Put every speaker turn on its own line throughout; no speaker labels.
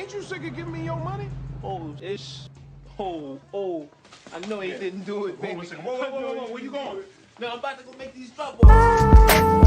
Ain't you sick of giving me your money?
Oh, it's... Oh. I know he didn't do it, baby.
Hold on a second. Whoa. Where you going?
No, I'm about to go make these drop balls.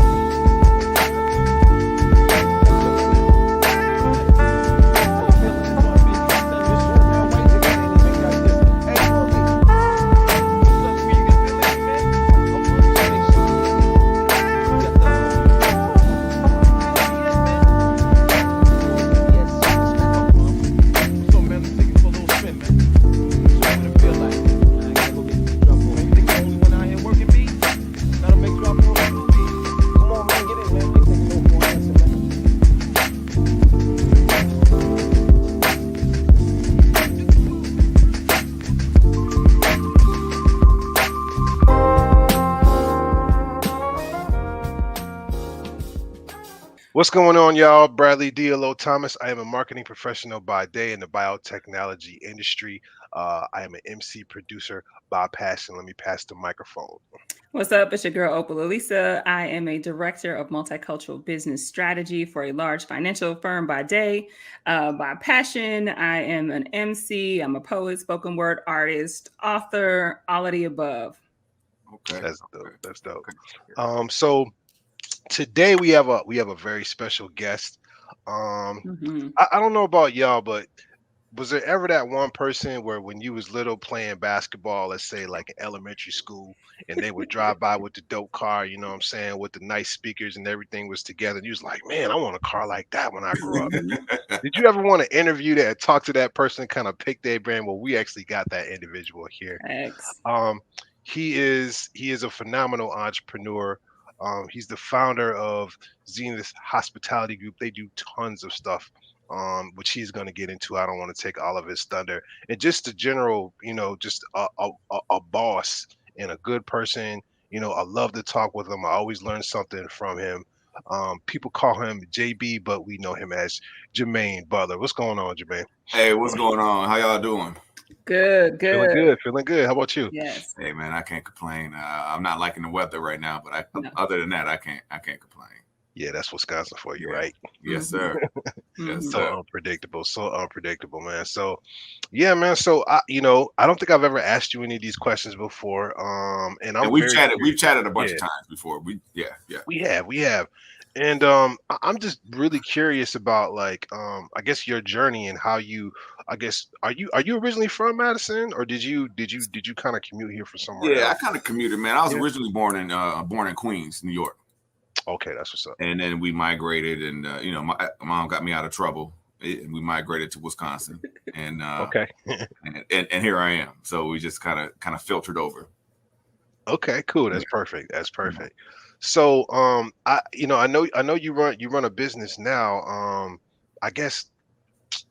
What's going on, y'all? Bradley DLO Thomas. I am a marketing professional by day in the biotechnology industry. I am an MC producer by passion. Let me pass the microphone.
What's up? It's your girl, Opal Elisa. I am a director of multicultural business strategy for a large financial firm by day. By passion, I am an MC. I'm a poet, spoken word artist, author, all of the above.
Okay, that's dope. So today we have a very special guest. I don't know about y'all, but was there ever that one person where when you was little playing basketball, let's say like in elementary school, and they would drive by with the dope car, you know what I'm saying, with the nice speakers and everything was together, and you was like, man, I want a car like that when I grow up. Did you ever want to interview that, talk to that person, kind of pick their brain? Well, we actually got that individual here. He is a phenomenal entrepreneur. He's the founder of Zenith Hospitality Group. They do tons of stuff, which he's going to get into. I don't want to take all of his thunder. And just a general, just a boss and a good person. I love to talk with him. I always learn something from him. People call him JB, but we know him as Jermaine Butler. What's going on, Jermaine?
Hey, what's going on? How y'all doing?
Good.
Feeling good. How about you?
Yes.
Hey, man, I can't complain. I'm not liking the weather right now, but other than that, I can't complain.
Yeah, that's Wisconsin for you, right?
Yes, sir. Yes,
so unpredictable, man. So, yeah, man. So I don't think I've ever asked you any of these questions before. And
we've chatted a bunch of times before. We
have. And I'm just really curious about I guess your journey and how you, I guess, are you originally from Madison, or did you kind of commute here from somewhere else?
I kind of commuted, man. I was originally born in Queens, New York.
Okay, that's what's up.
And then we migrated, and my mom got me out of trouble, and we migrated to Wisconsin. And
okay,
and here I am. So we just kind of filtered over.
Okay, cool. That's perfect. So, I know you run a business now. I guess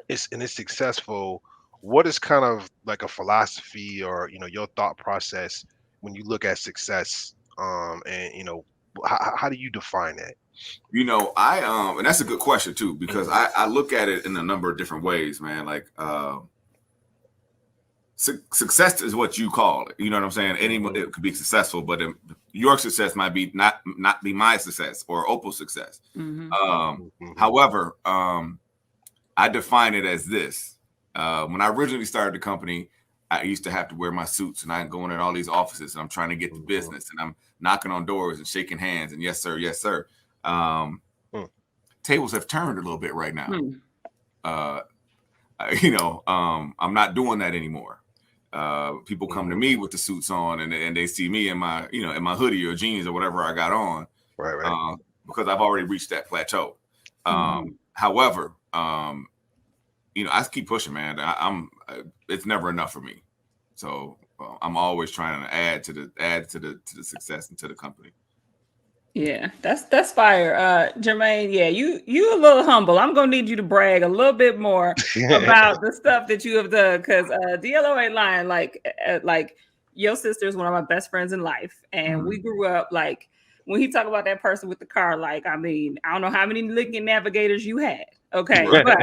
it's successful. What is kind of like a philosophy or, your thought process when you look at success? And, how do you define that?
And that's a good question too, because I look at it in a number of different ways, man. Like, success is what you call it. You know what I'm saying? It could be successful, but your success might be not be my success or Opal's success. However, I define it as this. When I originally started the company, I used to have to wear my suits, and I'm going in all these offices, and I'm trying to get the business, and I'm knocking on doors and shaking hands, and yes, sir, yes, sir. Tables have turned a little bit right now. I'm not doing that anymore. People come to me with the suits on, and they see me in my hoodie or jeans or whatever I got on,
right.
Because I've already reached that plateau. However, I keep pushing, man. It's never enough for me, so I'm always trying to add to the success and to the company.
Yeah, that's fire. Jermaine, yeah, you a little humble. I'm gonna need you to brag a little bit more about the stuff that you have done, because DLO ain't lying. Like your sister is one of my best friends in life, and we grew up like when he talk about that person with the car. Like, I mean, I don't know how many Lincoln Navigators you had. Okay, but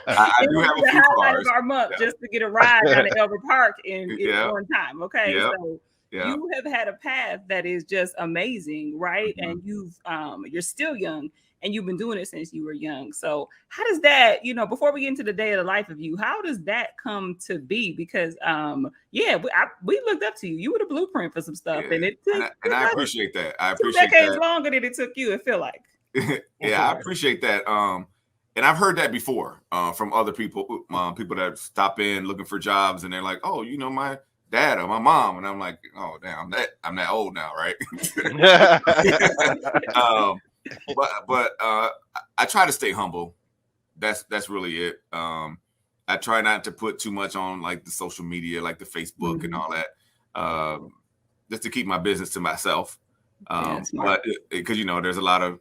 I do have a few cars.
Of our month just to get a ride down to Elbert Park in one time. Okay, so you have had a path that is just amazing, right? And you're still young. and you've been doing it since you were young. So how does that, before we get into the day of the life of you, how does that come to be? Because we looked up to you. You were the blueprint for some stuff, and it took,
and I appreciate that. I
2
appreciate
decades
that.
longer than it took you. It feel like.
Yeah, I appreciate that. And I've heard that before from other people, people that stop in looking for jobs, and they're like, "Oh, my dad or my mom," and I'm like, "Oh, damn, I'm that old now, right?" But I try to stay humble. That's really it. I try not to put too much on like the social media, like the Facebook and all that, just to keep my business to myself. But because there's a lot of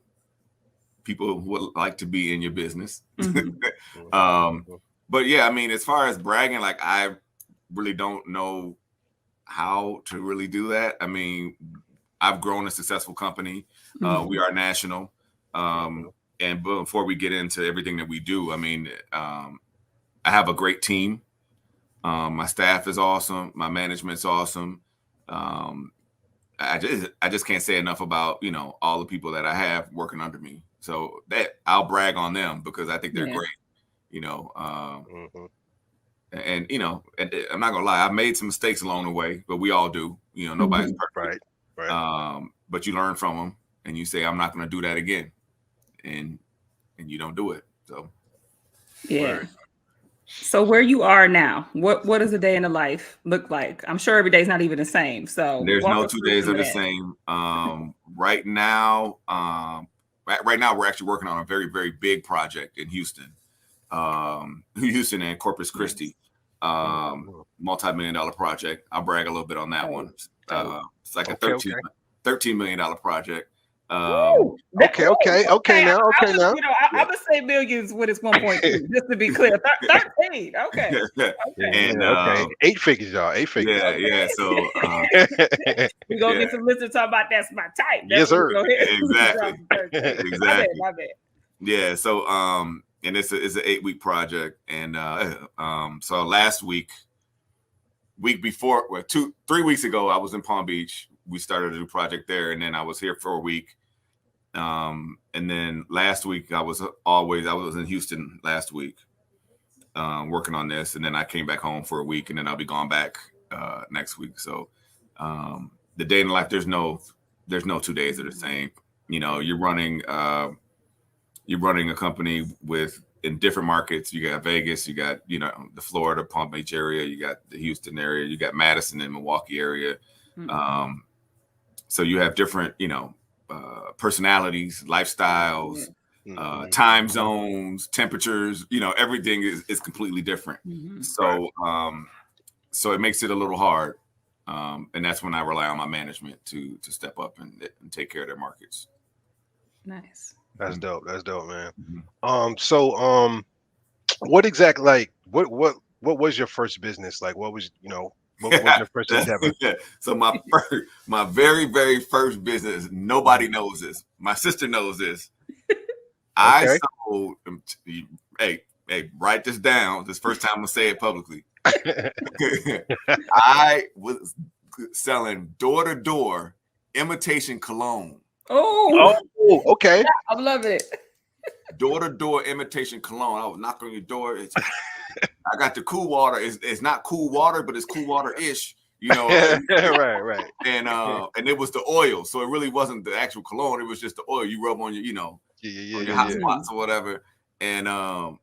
people who would like to be in your business. But yeah, I mean, as far as bragging, like I really don't know how to really do that. I mean, I've grown a successful company. We are national. And before we get into everything that we do, I mean, I have a great team. My staff is awesome. My management's awesome. I just can't say enough about, all the people that I have working under me. So that I'll brag on them because I think they're great, and I'm not gonna lie, I've made some mistakes along the way, but we all do, nobody's perfect. Right. But you learn from them and you say, I'm not going to do that again. And you don't do it. So,
yeah. So where you are now, what does a day in the life look like? I'm sure every day's not even the same. So
there's no 2 days are the same. Right now, we're actually working on a very, very big project in Houston, Houston and Corpus Christi, multi-million-dollar project. I'll brag a little bit on that one. It's like a $13 million project.
Okay. Now,
I would say millions when it's 1.2, just to be clear. 13. Okay.
And
8 figures, y'all. 8 figures.
Yeah. So
we're gonna get some listeners talking about that's my type.
Yes, sir.
Exactly.
My bad.
Yeah. So and it's an 8-week project, and so last week before, 3 weeks ago, I was in Palm Beach. We started a new project there, and then I was here for a week. And then last week I was in Houston last week, working on this, and then I came back home for a week, and then I'll be gone back next week. So the day in life, there's no 2 days that are the same. You're running a company in different markets. You got Vegas, you got the Florida Palm Beach area, you got the Houston area, you got Madison and Milwaukee area. So you have different personalities, lifestyles, time zones, temperatures. Everything is completely different. So it makes it a little hard, and that's when I rely on my management to step up and take care of their markets.
Nice.
That's dope, man. What exactly, like, what was your first business? Like, what was what was your first endeavor?
So my very, very first business, nobody knows this. My sister knows this. I sold, hey, write this down. This first time I'm gonna say it publicly. I was selling door-to-door imitation cologne.
Oh,
okay.
I love it.
Door-to-door imitation cologne. I would knock on your door. I got the cool water. It's not cool water, but it's cool water-ish.
Right.
And it was the oil, so it really wasn't the actual cologne. It was just the oil you rub on your, on your hot spots or whatever. And that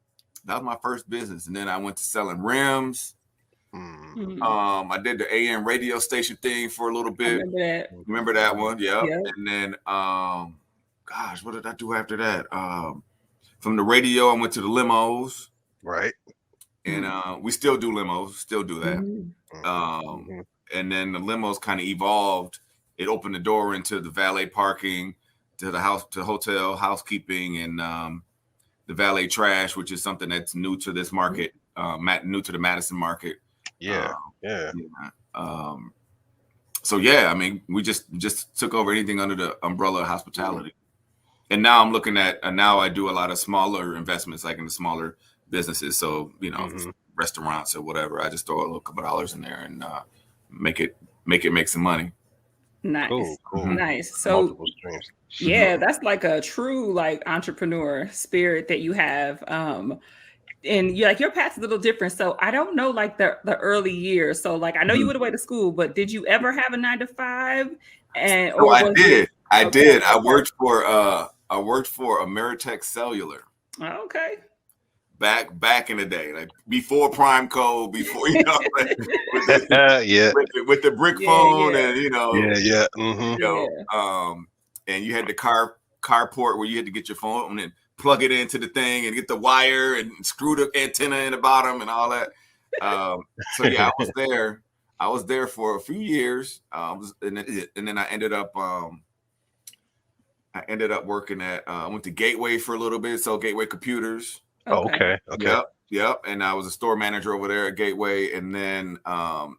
was my first business. And then I went to selling rims. I did the AM radio station thing for a little bit. Remember that one? Yeah. And then, gosh, what did I do after that? From the radio, I went to the limos.
Right.
And we still do limos, still do that. And then the limos kind of evolved. It opened the door into the valet parking, to the hotel housekeeping, and the valet trash, which is something that's new to this market, new to the Madison market. So I mean, we just took over anything under the umbrella of hospitality. And now I'm looking at, now I do a lot of smaller investments, like in the smaller businesses. So, restaurants or whatever, I just throw a little couple dollars in there and make some money.
Nice.
Cool.
Nice. So
multiple streams.
yeah, that's like a true like entrepreneur spirit that you have. And you like your path's a little different. So I don't know like the early years. So like I know you went away to school, but did you ever have a 9 to 5? And
Oh,
or
I
was
did.
it
I
okay,
did. I
okay.
worked for Ameritech Cellular.
Okay.
Back in the day, like before Prime Code, before with the brick phone, and and you had the carport where you had to get your phone and then plug it into the thing and get the wire and screw the antenna in the bottom and all that. So yeah, I was there for a few years, and then I ended up working at I went to Gateway for a little bit, so Gateway Computers.
Okay.
Yep. And I was a store manager over there at Gateway, and then I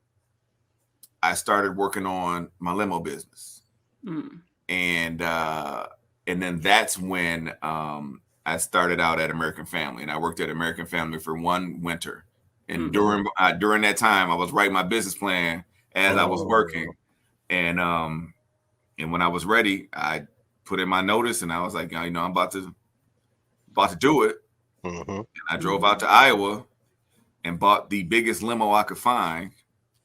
started working on my limo business, and then that's when I started out at American Family, and I worked at American Family for one winter. And during that time, I was writing my business plan as I was working, and when I was ready, I put in my notice, and I was like, I'm about to do it. And I drove out to Iowa and bought the biggest limo I could find,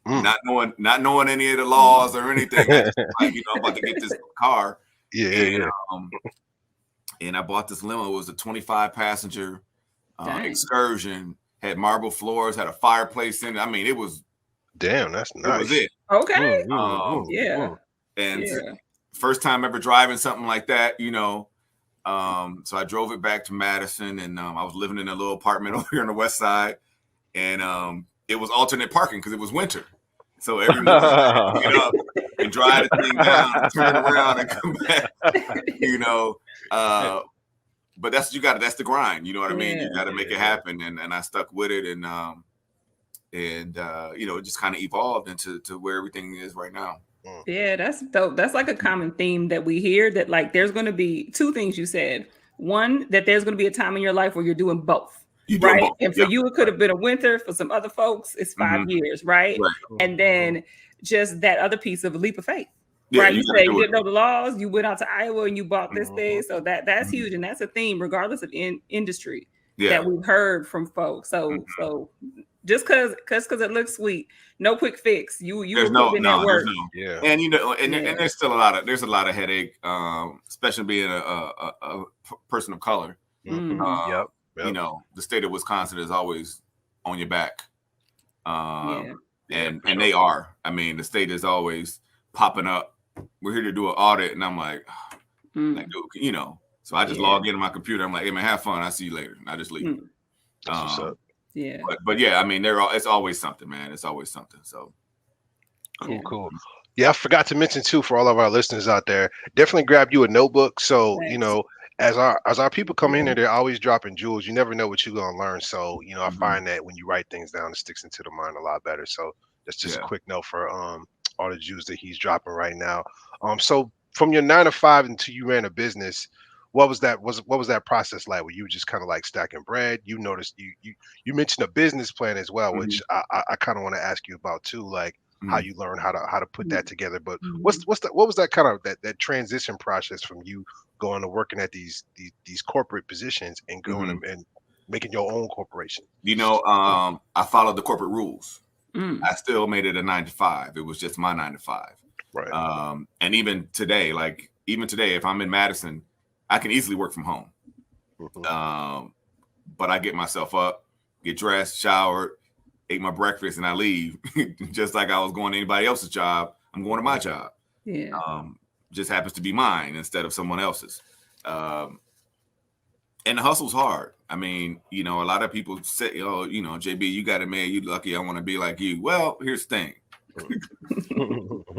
not knowing any of the laws or anything. Like, I'm about to get this car. And I bought this limo. It was a 25 passenger excursion. Had marble floors. Had a fireplace in it. I mean, it was.
Damn, that's nice.
It was it.
Okay.
And first time ever driving something like that. So I drove it back to Madison, and I was living in a little apartment over here on the west side, and it was alternate parking because it was winter. So every morning I get up and drive the thing down, turn around, and come back. But that's what you got. That's the grind. You know what I mean? You got to make it happen, and I stuck with it, and it just kind of evolved into where everything is right now.
Yeah, that's dope. That's like a common theme that we hear, that like there's going to be two things you said. One, that there's going to be a time in your life where you're doing both. Right. And for you, it could have been a winter. For some other folks, it's 5 years. Right. And then just that other piece of a leap of faith. Right. You say you didn't know the laws. You went out to Iowa and you bought this thing. So that's huge. And that's a theme, regardless of industry, that we've heard from folks. So just because it looks sweet, no quick fix. You
there's
put in that work.
And there's still a lot of headache, especially being a person of color. The state of Wisconsin is always on your back, and they are. I mean, the state is always popping up. We're here to do an audit, and I'm like, So I just log into my computer. I'm like, hey man, have fun. I'll see you later. And I just leave.
That's what's up.
Yeah.
But yeah, I mean, it's always something, man. It's always something. So
cool. Yeah, I forgot to mention too, for all of our listeners out there, definitely grab you a notebook. So as our people come in here, they're always dropping jewels. You never know what you're gonna learn. So I find that when you write things down, it sticks into the mind a lot better. So that's just a quick note for all the jewels that he's dropping right now. So from your 9 to 5 until you ran a business, what was that process like? Where you were just kind of like stacking bread? You noticed you mentioned a business plan as well, which I kind of want to ask you about too, like how you learn how to put that together. But what was that kind of that transition process from you going to working at these corporate positions and going and making your own corporation?
I followed the corporate rules. I still made it a 9 to 5. It was just my 9 to 5.
Right.
And even today, if I'm in Madison, I can easily work from home. But I get myself up, get dressed, showered, ate my breakfast, and I leave. Just like I was going to anybody else's job, I'm going to my job.
Yeah.
Just happens to be mine instead of someone else's. And the hustle's hard. I mean, a lot of people say, JB, you got it, man. You lucky. I want to be like you. Well, here's the thing.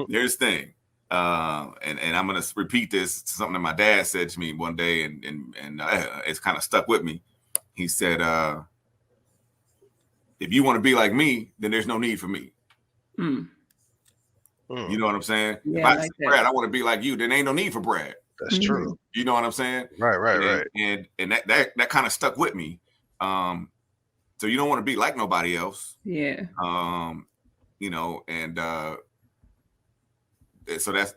Here's the thing. And I'm going to repeat this to something that my dad said to me one day, and it's kind of stuck with me. He said, if you want to be like me, then there's no need for me. You know what I'm saying?
Yeah,
if I say, Brad, I want to be like you, then ain't no need for Brad.
That's true.
You know what I'm saying?
Right.
And that kind of stuck with me. So you don't want to be like nobody else.
Yeah.
so that's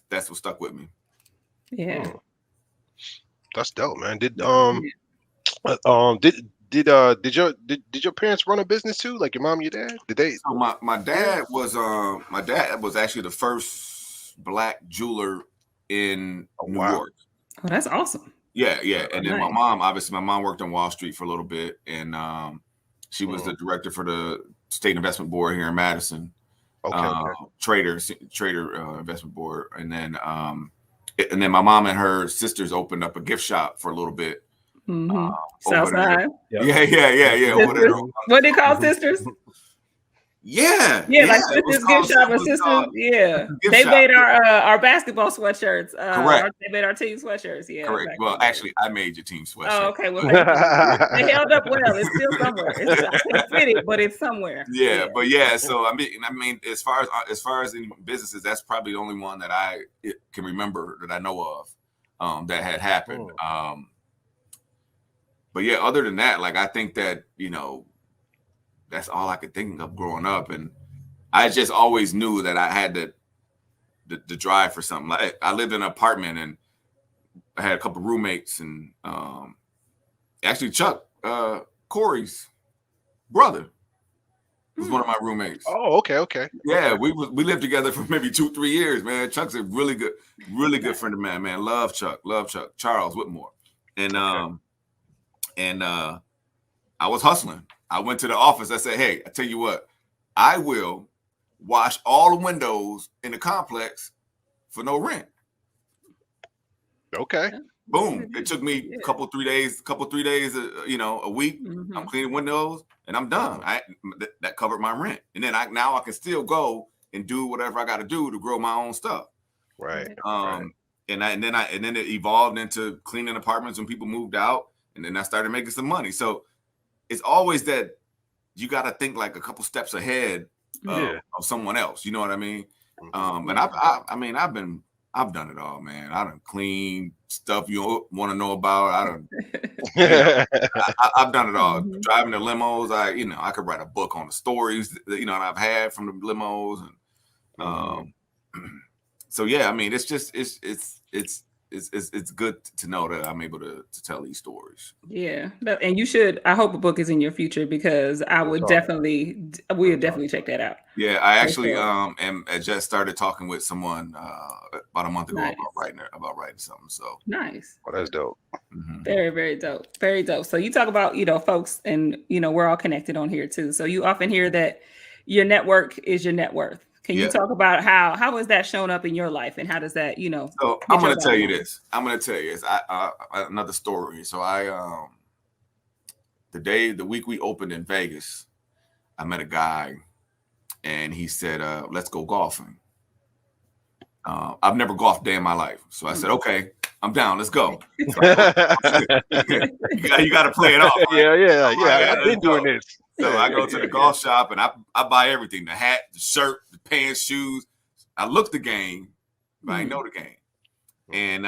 what stuck with me.
Yeah.
That's dope, man. Did your parents run a business too? Like your mom, your dad? Did they?
So my dad was actually the first Black jeweler in New York.
Oh, that's awesome.
Yeah. And then my mom worked on Wall Street for a little bit, and she was the director for the State Investment Board here in Madison. Trader Investment Board, and then my mom and her sisters opened up a gift shop for a little bit.
Southside.
Yeah.
What they call sisters?
Yeah,
like sisters gift shop or sisters. They made our basketball sweatshirts.
Correct.
They made our team sweatshirts. Yeah.
Correct. Well, actually, I made your team sweatshirt.
Oh, okay. Well, they held up well. It's still somewhere. I can't fit it, but it's somewhere.
Yeah. But so I mean, as far as any businesses, that's probably the only one that I can remember that I know of that had happened. But yeah, other than that, like I think that that's all I could think of growing up, and I just always knew that I had the drive for something. Like I lived in an apartment, and I had a couple of roommates, and actually Chuck, Corey's brother, was one of my roommates.
Oh, okay.
Yeah, we lived together for maybe 2-3 years, man. Chuck's a really good friend of mine, man. Love Chuck, Charles Whitmore, and I was hustling. I went to the office. I said, hey, I tell you what, I will wash all the windows in the complex for no rent.
Okay.
Boom. It took me a couple 3 days, a week. I'm cleaning windows and I'm done. That covered my rent. And then now I can still go and do whatever I got to do to grow my own stuff.
Right.
And then it evolved into cleaning apartments when people moved out, and then I started making some money. So it's always that you got to think like a couple steps ahead of someone else. You know what I mean? And I've done it all, man. I done clean stuff you want to know about. I've done it all. Driving the limos, I could write a book on the stories that I've had from the limos, and so yeah. I mean, it's good to know that I'm able to tell these stories.
Yeah, and you should. I hope a book is in your future, because we'll definitely check that out.
Yeah, I actually I just started talking with someone about a month ago about writing something. So
nice.
Oh, that's dope.
Very, very dope. Very dope. So you talk about folks, and we're all connected on here too. So you often hear that your network is your net worth. Can you talk about how has that shown up in your life, and how does that
So I'm going to tell you this. Another story. So the week we opened in Vegas, I met a guy, and he said, let's go golfing. I've never golfed a day in my life. So I said, okay, I'm down. Let's go. So you got to play it off. Right?
Yeah. I've been doing this.
So I go to the golf shop, and I buy everything: the hat, the shirt, the pants, shoes. I look the game, but I know the game. And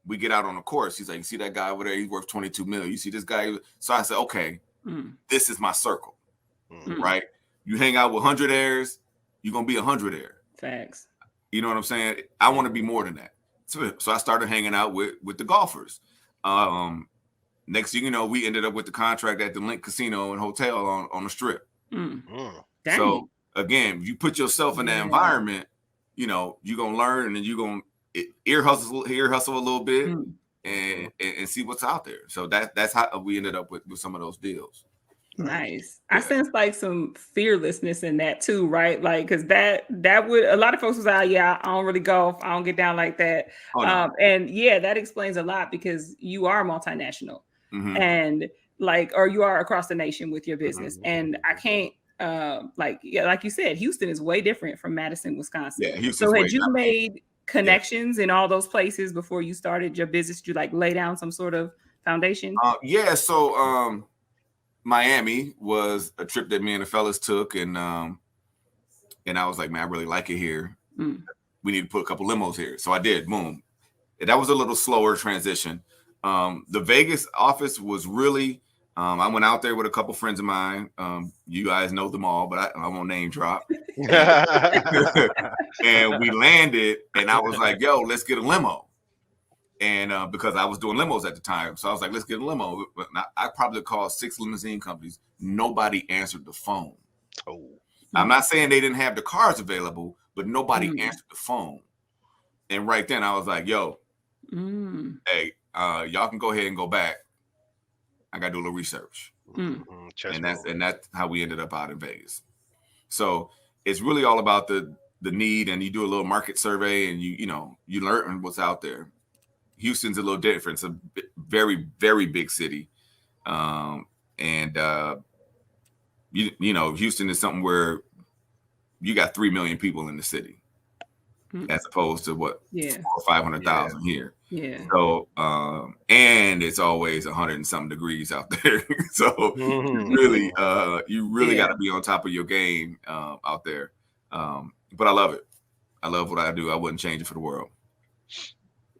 we get out on the course. He's like, you see that guy over there? He's worth $22 million. You see this guy? So I said, okay, this is my circle, right? You hang out with 100-aires, you're going to be 100-aire.
Facts.
You know what I'm saying? I want to be more than that. So I started hanging out with the golfers. Next thing you know, we ended up with the contract at the Link Casino and Hotel on the Strip. So again, you put yourself in that environment, you're gonna learn, and then you're gonna ear hustle a little bit and see what's out there. So that's how we ended up with some of those deals.
Nice. Yeah. I sense like some fearlessness in that too, right? Like, because that would, a lot of folks was like, I don't really golf, I don't get down like that. And yeah, that explains a lot, because you are multinational. And or you are across the nation with your business. And I can't like you said, Houston is way different from Madison, Wisconsin.
Yeah, Houston's
so had you made connections in all those places before you started your business? Did you like lay down some sort of foundation?
So Miami was a trip that me and the fellas took, and I was like, man, I really like it here. We need to put a couple limos here. So I did. Boom. That was a little slower transition. The Vegas office was really I went out there with a couple friends of mine. You guys know them all, but I won't name drop. And we landed, and I was like, "Yo, let's get a limo." And because I was doing limos at the time, so I was like, "Let's get a limo." But I probably called 6 limousine companies. Nobody answered the phone.
Oh.
I'm not saying they didn't have the cars available, but nobody answered the phone. And right then, I was like, "Yo, hey, y'all can go ahead and go back. I got to do a little research." And that's how we ended up out in Vegas. So it's really all about the need, and you do a little market survey, and you learn what's out there. Houston's a little different. It's a very, very big city, and Houston is something where you got 3 million people in the city, as opposed to 400,000 or 500,000 here.
Yeah.
So, and it's always 100 and something degrees out there. So you really got to be on top of your game out there. But I love it. I love what I do. I wouldn't change it for the world.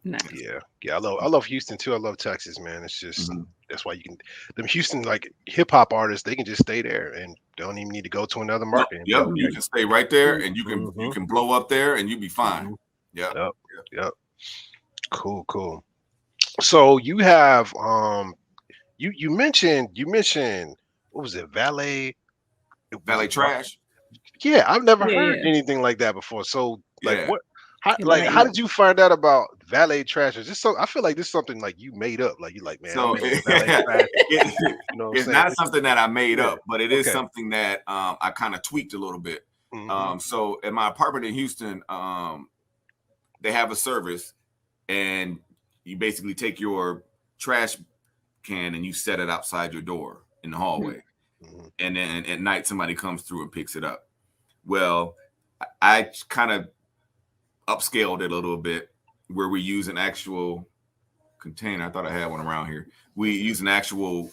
Nice.
Yeah. I love Houston too. I love Texas, man. It's just that's why you can them Houston like hip hop artists. They can just stay there and don't even need to go to another market.
Yep, you can stay right there, and you can blow up there, and you be fine. Yep.
Cool. So you have you mentioned what was it, valet
trash?
Yeah, I've never heard anything like that before. So like what? How did you find out about valet trash? Is this so? I feel like this is something like you made up. Like you like, man.
So it's not something that I made up, but it is something that I kind of tweaked a little bit. So in my apartment in Houston, they have a service, and you basically take your trash can and you set it outside your door in the hallway, and then at night somebody comes through and picks it up. Well, I kind of upscaled it a little bit where we use an actual container. I thought I had one around here. We use an actual,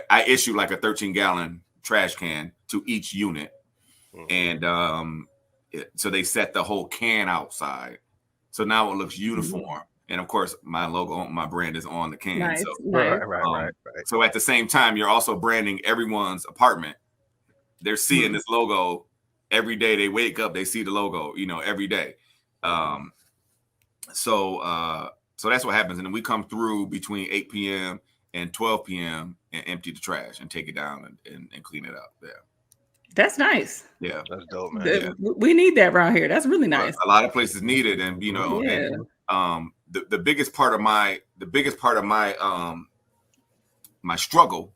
I issue like a 13-gallon trash can to each unit. And so they set the whole can outside. So now it looks uniform. And of course, my logo, my brand is on the can.
Nice.
So,
Right.
So at the same time, you're also branding everyone's apartment. They're seeing this logo every day. They wake up, they see the logo, every day. So that's what happens. And then we come through between 8 p.m. and 12 p.m. and empty the trash and take it down and clean it up. Yeah.
That's nice.
Yeah.
That's dope, man.
We need that around here. That's really nice.
A lot of places need it. And, the biggest part of my my struggle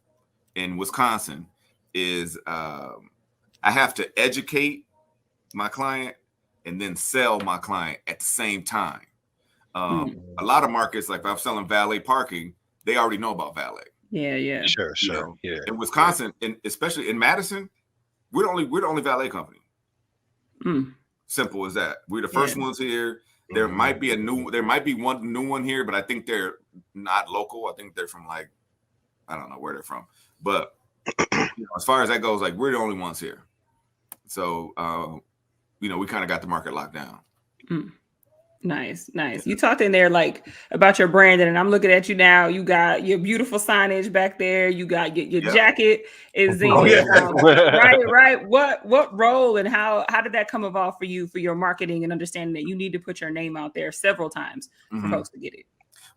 in Wisconsin is I have to educate my client and then sell my client at the same time. A lot of markets, like if I'm selling valet parking, they already know about valet.
Yeah.
Sure. Yeah.
In Wisconsin, and especially in Madison, we're the only valet company. Simple as that. We're the first ones here. There might be one new one here, but I think they're not local. I think they're from I don't know where they're from. But as far as that goes, like we're the only ones here. So we kind of got the market locked down.
Nice. You talked in there like about your branding, and I'm looking at you now. You got your beautiful signage back there. You got your jacket is Zenith. Right. What role and how did that come about for you for your marketing and understanding that you need to put your name out there several times for folks to get it?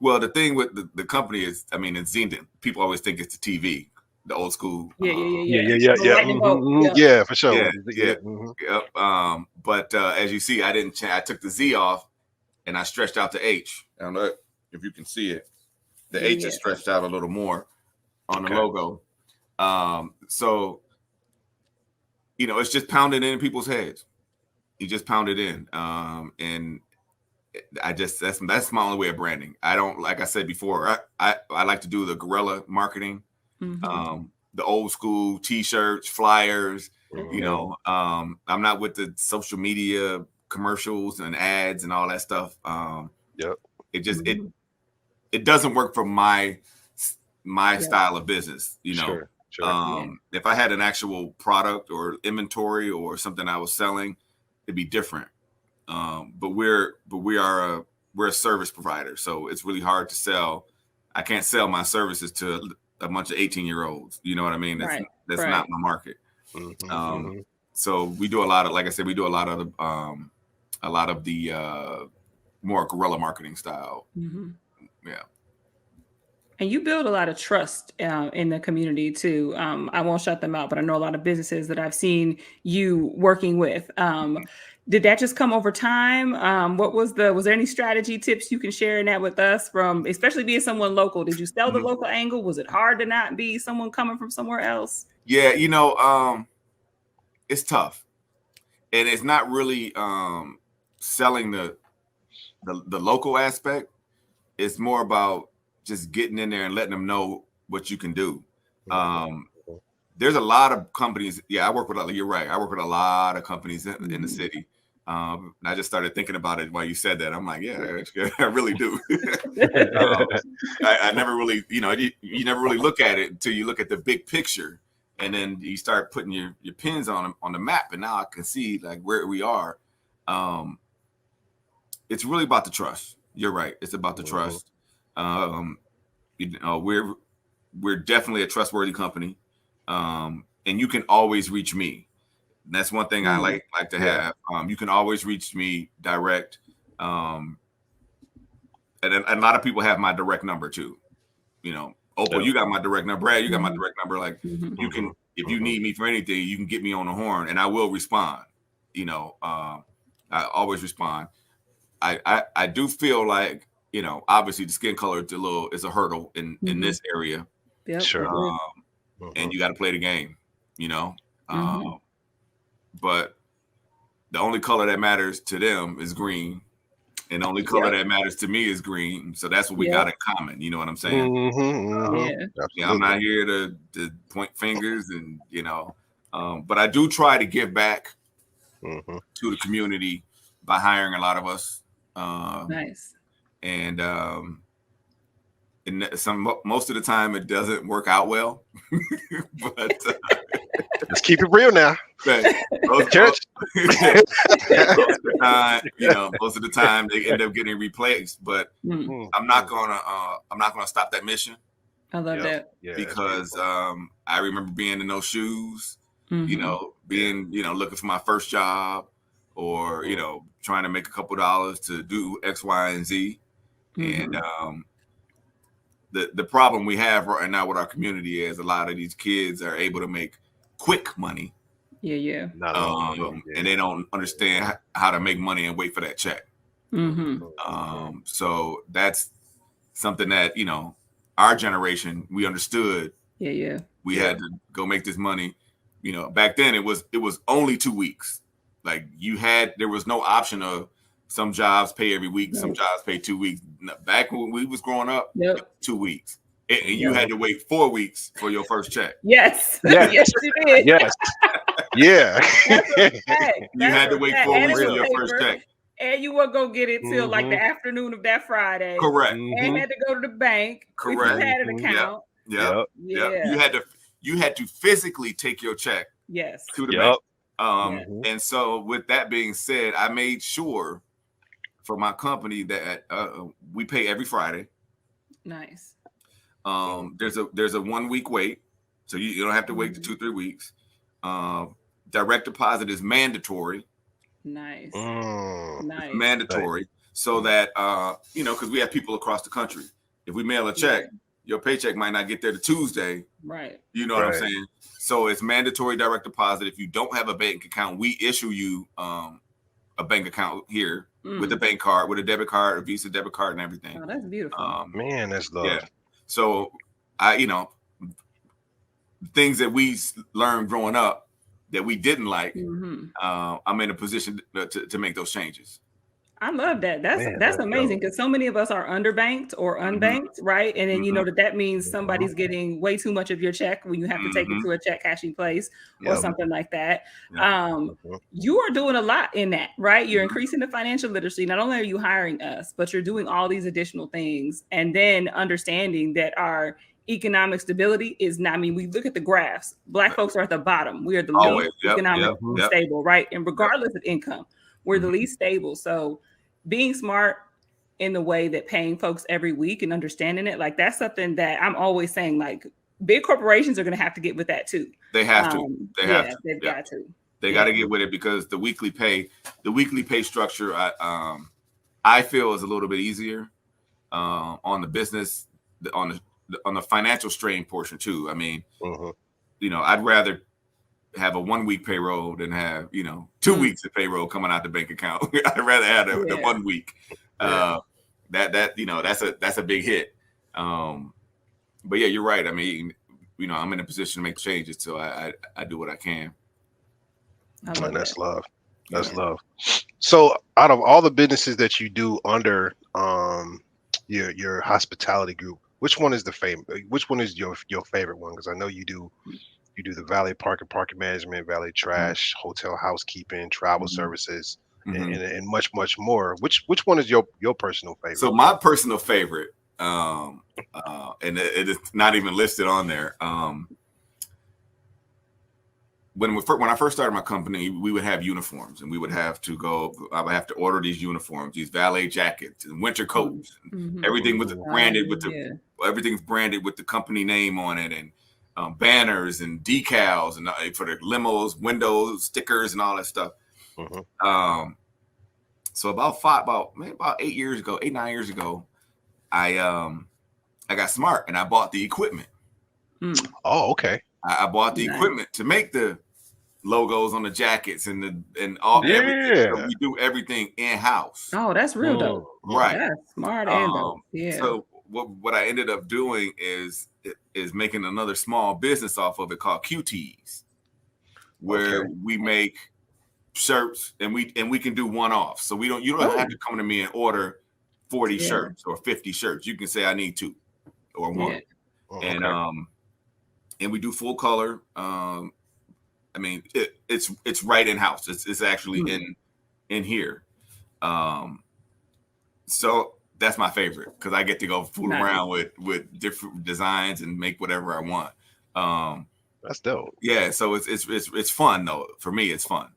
Well, the thing with the company is, it's Zenith. People always think it's the TV. The old school.
Yeah, for sure.
But as you see, I took the Z off and I stretched out the H. I don't know if you can see it. The H is stretched out a little more on the logo. So, it's just pounded in people's heads. You just pound it in. And that's my only way of branding. I don't, like I said before, I like to do the guerrilla marketing. The old school T-shirts, flyers, I'm not with the social media commercials and ads and all that stuff. It just it doesn't work for my style of business. Sure. If I had an actual product or inventory or something I was selling, it'd be different. But we are a service provider, so it's really hard to sell. I can't sell my services to a bunch of 18-year-olds. You know what I mean? That's
Right.
not my market. So we do a lot of, like I said, we do a lot of the more guerrilla marketing style. Yeah.
And you build a lot of trust in the community too. I won't shut them out, but I know a lot of businesses that I've seen you working with. Did that just come over time? Was there any strategy tips you can share in that with us, from especially being someone local? Did you sell the local angle? Was it hard to not be someone coming from somewhere else?
Yeah, it's tough, and it's not really selling the local aspect. It's more about just getting in there and letting them know what you can do. There's a lot of companies. Yeah, you're right. I work with a lot of companies in the city. And I just started thinking about it while you said that. I'm like, yeah, I really do. I never really, you never really look at it until you look at the big picture, and then you start putting your pins on the map. And now I can see like where we are. It's really about the trust. You're right. It's about the trust. We're definitely a trustworthy company, and you can always reach me. That's one thing I like to have. You can always reach me direct, and a lot of people have my direct number too. Opal, you got my direct number. Brad, you got my direct number. Like you can, if you need me for anything, you can get me on the horn, and I will respond. I always respond. I do feel like, obviously the skin color is a hurdle in this area.
Yep.
Sure.
And you got to play the game, but the only color that matters to them is green, and the only color that matters to me is green. So that's what we got in common. You know what I'm saying? Yeah, I'm not here to point fingers, and but I do try to give back to the community by hiring a lot of us.
Nice.
And most of the time it doesn't work out well, but
let's keep it real now.
Most of the time they end up getting replaced. But I'm not gonna stop that mission.
I love that.
Because I remember being in those shoes, being looking for my first job, or trying to make a couple dollars to do X, Y, and Z. And the problem we have right now with our community is a lot of these kids are able to make quick money.
And
they don't understand how to make money and wait for that check. So that's something that our generation, we understood. We had to go make this money. Back then it was only 2 weeks. Like there was no option of some jobs pay every week, some jobs pay 2 weeks. Back when we was growing up, 2 weeks. And you had to wait 4 weeks for your first check.
Yes, yes, you did.
Yes, yeah.
You had to wait 4 weeks for your first check.
And you weren't gonna get it till like the afternoon of that Friday.
Correct.
And had to go to the bank.
Correct.
If you had an account.
Yeah. You had to physically take your check.
Yes.
To the bank. And so with that being said, I made sure for my company that we pay every Friday.
Nice.
There's a 1 week wait, so you don't have to wait to 2-3 weeks. Direct deposit is mandatory.
Nice.
Nice. Mandatory, so that because we have people across the country. If we mail a check, your paycheck might not get there to Tuesday.
Right.
You know what I'm saying? So it's mandatory direct deposit. If you don't have a bank account, we issue you a bank account here with a bank card, with a debit card, a Visa debit card, and everything.
Oh, that's beautiful.
Man, that's love.
Yeah. So things that we learned growing up that we didn't like, I'm in a position to make those changes.
I love that. That's amazing, because so many of us are underbanked or unbanked, right? And then that means somebody's getting way too much of your check when you have to take it to a check cashing place or something like that. You are doing a lot in that, right? You're increasing the financial literacy. Not only are you hiring us, but you're doing all these additional things, and then understanding that our economic stability is not, we look at the graphs. Black folks are at the bottom. We are the least economically stable, right? And regardless of income, we're the least stable. So being smart in the way that paying folks every week and understanding it, like that's something that I'm always saying, like big corporations are going to have to get with that too.
They have to. They've
got to.
They got to get with it because the weekly pay structure, I feel is a little bit easier on the business, on the financial strain portion too. I mean, I'd rather have a 1 week payroll than have 2 weeks of payroll coming out the bank account. I'd rather have the 1 week. That's a big hit. But yeah, you're right. I mean, I'm in a position to make changes, so I do what I can.
And that's love. That's love. So out of all the businesses that you do under your hospitality group, which one is your favorite one? Because I know you do the valet parking management, valet trash, hotel housekeeping, travel services, and much more. Which one is your personal favorite?
So my personal favorite, and it is not even listed on there. When I first started my company, we would have uniforms, and we would have to go. I would have to order these uniforms, these valet jackets, and winter coats. Everything was branded with everything's branded with the company name on it, and banners and decals, and for the limos, windows, stickers, and all that stuff. So about 8 years ago, 9 years ago, I got smart and I bought the equipment.
Oh, okay.
I bought the equipment to make the logos on the jackets and everything. So we do everything in house.
Oh, that's real dope.
Right.
That's smart and dope. Yeah.
So what I ended up doing is making another small business off of it called QTs, where we make shirts and we can do one-offs. So you don't have to come to me and order 40 shirts or 50 shirts. You can say I need 2 or 1. And we do full color. I mean, it's right in house. It's actually in here. So that's my favorite because I get to go fool around with different designs and make whatever I want.
That's dope.
Yeah, so it's fun though. For me, it's fun.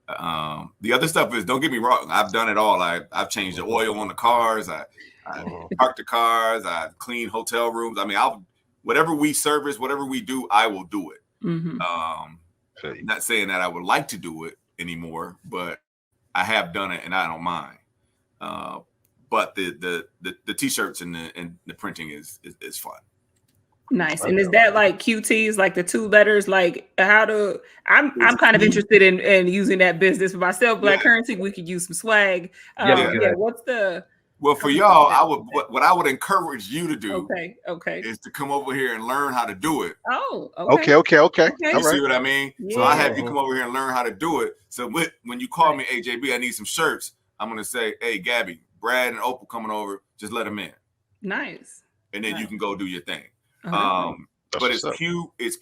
The other stuff is, don't get me wrong, I've done it all. I've changed the oil on the cars. I parked the cars. I clean hotel rooms. I mean, whatever we service, whatever we do, I will do it. Not saying that I would like to do it anymore, but I have done it and I don't mind. But the t-shirts and the printing is fun.
Nice. And is that like QTs, like the 2 letters? Like I'm kind of interested in using that business for myself. Black Currency, we could use some swag. What's the
Well, for y'all, what I would encourage you to do
is
to come over here and learn how to do it.
Oh,
okay.
You see what I mean?
Yeah.
So I have you come over here and learn how to do it. So when you call me, hey, JB, I need some shirts, I'm going to say, hey, Gabby, Brad and Opal coming over, just let them in.
Nice.
And then you can go do your thing. But it's Q-TEES.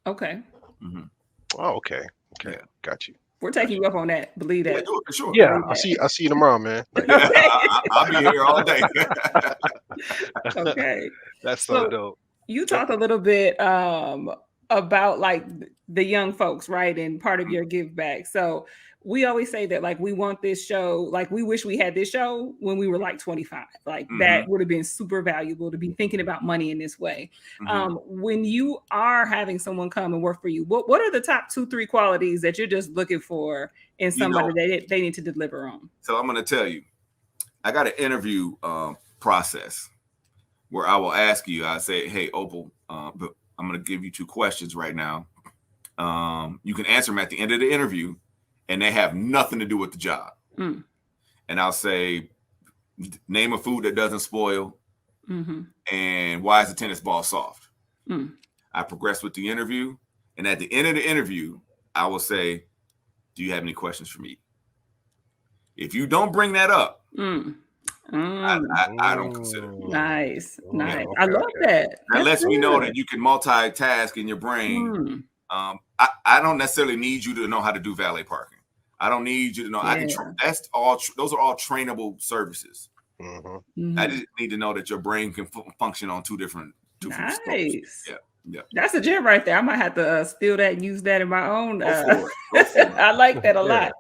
Okay.
Oh, okay. Got you.
We're taking you up on that. Believe that.
Yeah, do it for sure.
Yeah, I'll see you tomorrow, man.
I'll be here all day.
Okay.
That's so dope.
You talked a little bit about like the young folks, right? And part of your give back. So we always say that like we want this show, like we wish we had this show when we were like 25. Like that would have been super valuable to be thinking about money in this way. When you are having someone come and work for you, what are the top 2-3 qualities that you're just looking for in somebody that they need to deliver on?
So I'm going to tell you, I got an interview process where I will ask you, I say, hey, Opal, but I'm going to give you 2 questions right now. You can answer them at the end of the interview, and they have nothing to do with the job. And I'll say, name a food that doesn't spoil, and why is the tennis ball soft? I progress with the interview, and at the end of the interview, I will say, do you have any questions for me? If you don't bring that up, I don't consider it.
Nice.
Okay,
I love that.
Unless we know that you can multitask in your brain. I don't necessarily need you to know how to do valet parking. I don't need you to know. I can. That's all. Those are all trainable services. I just need to know that your brain can function on 2 different.
Nice.
Yeah.
That's a gem right there. I might have to steal that and use that in my own.
Go for it.
I like that a lot.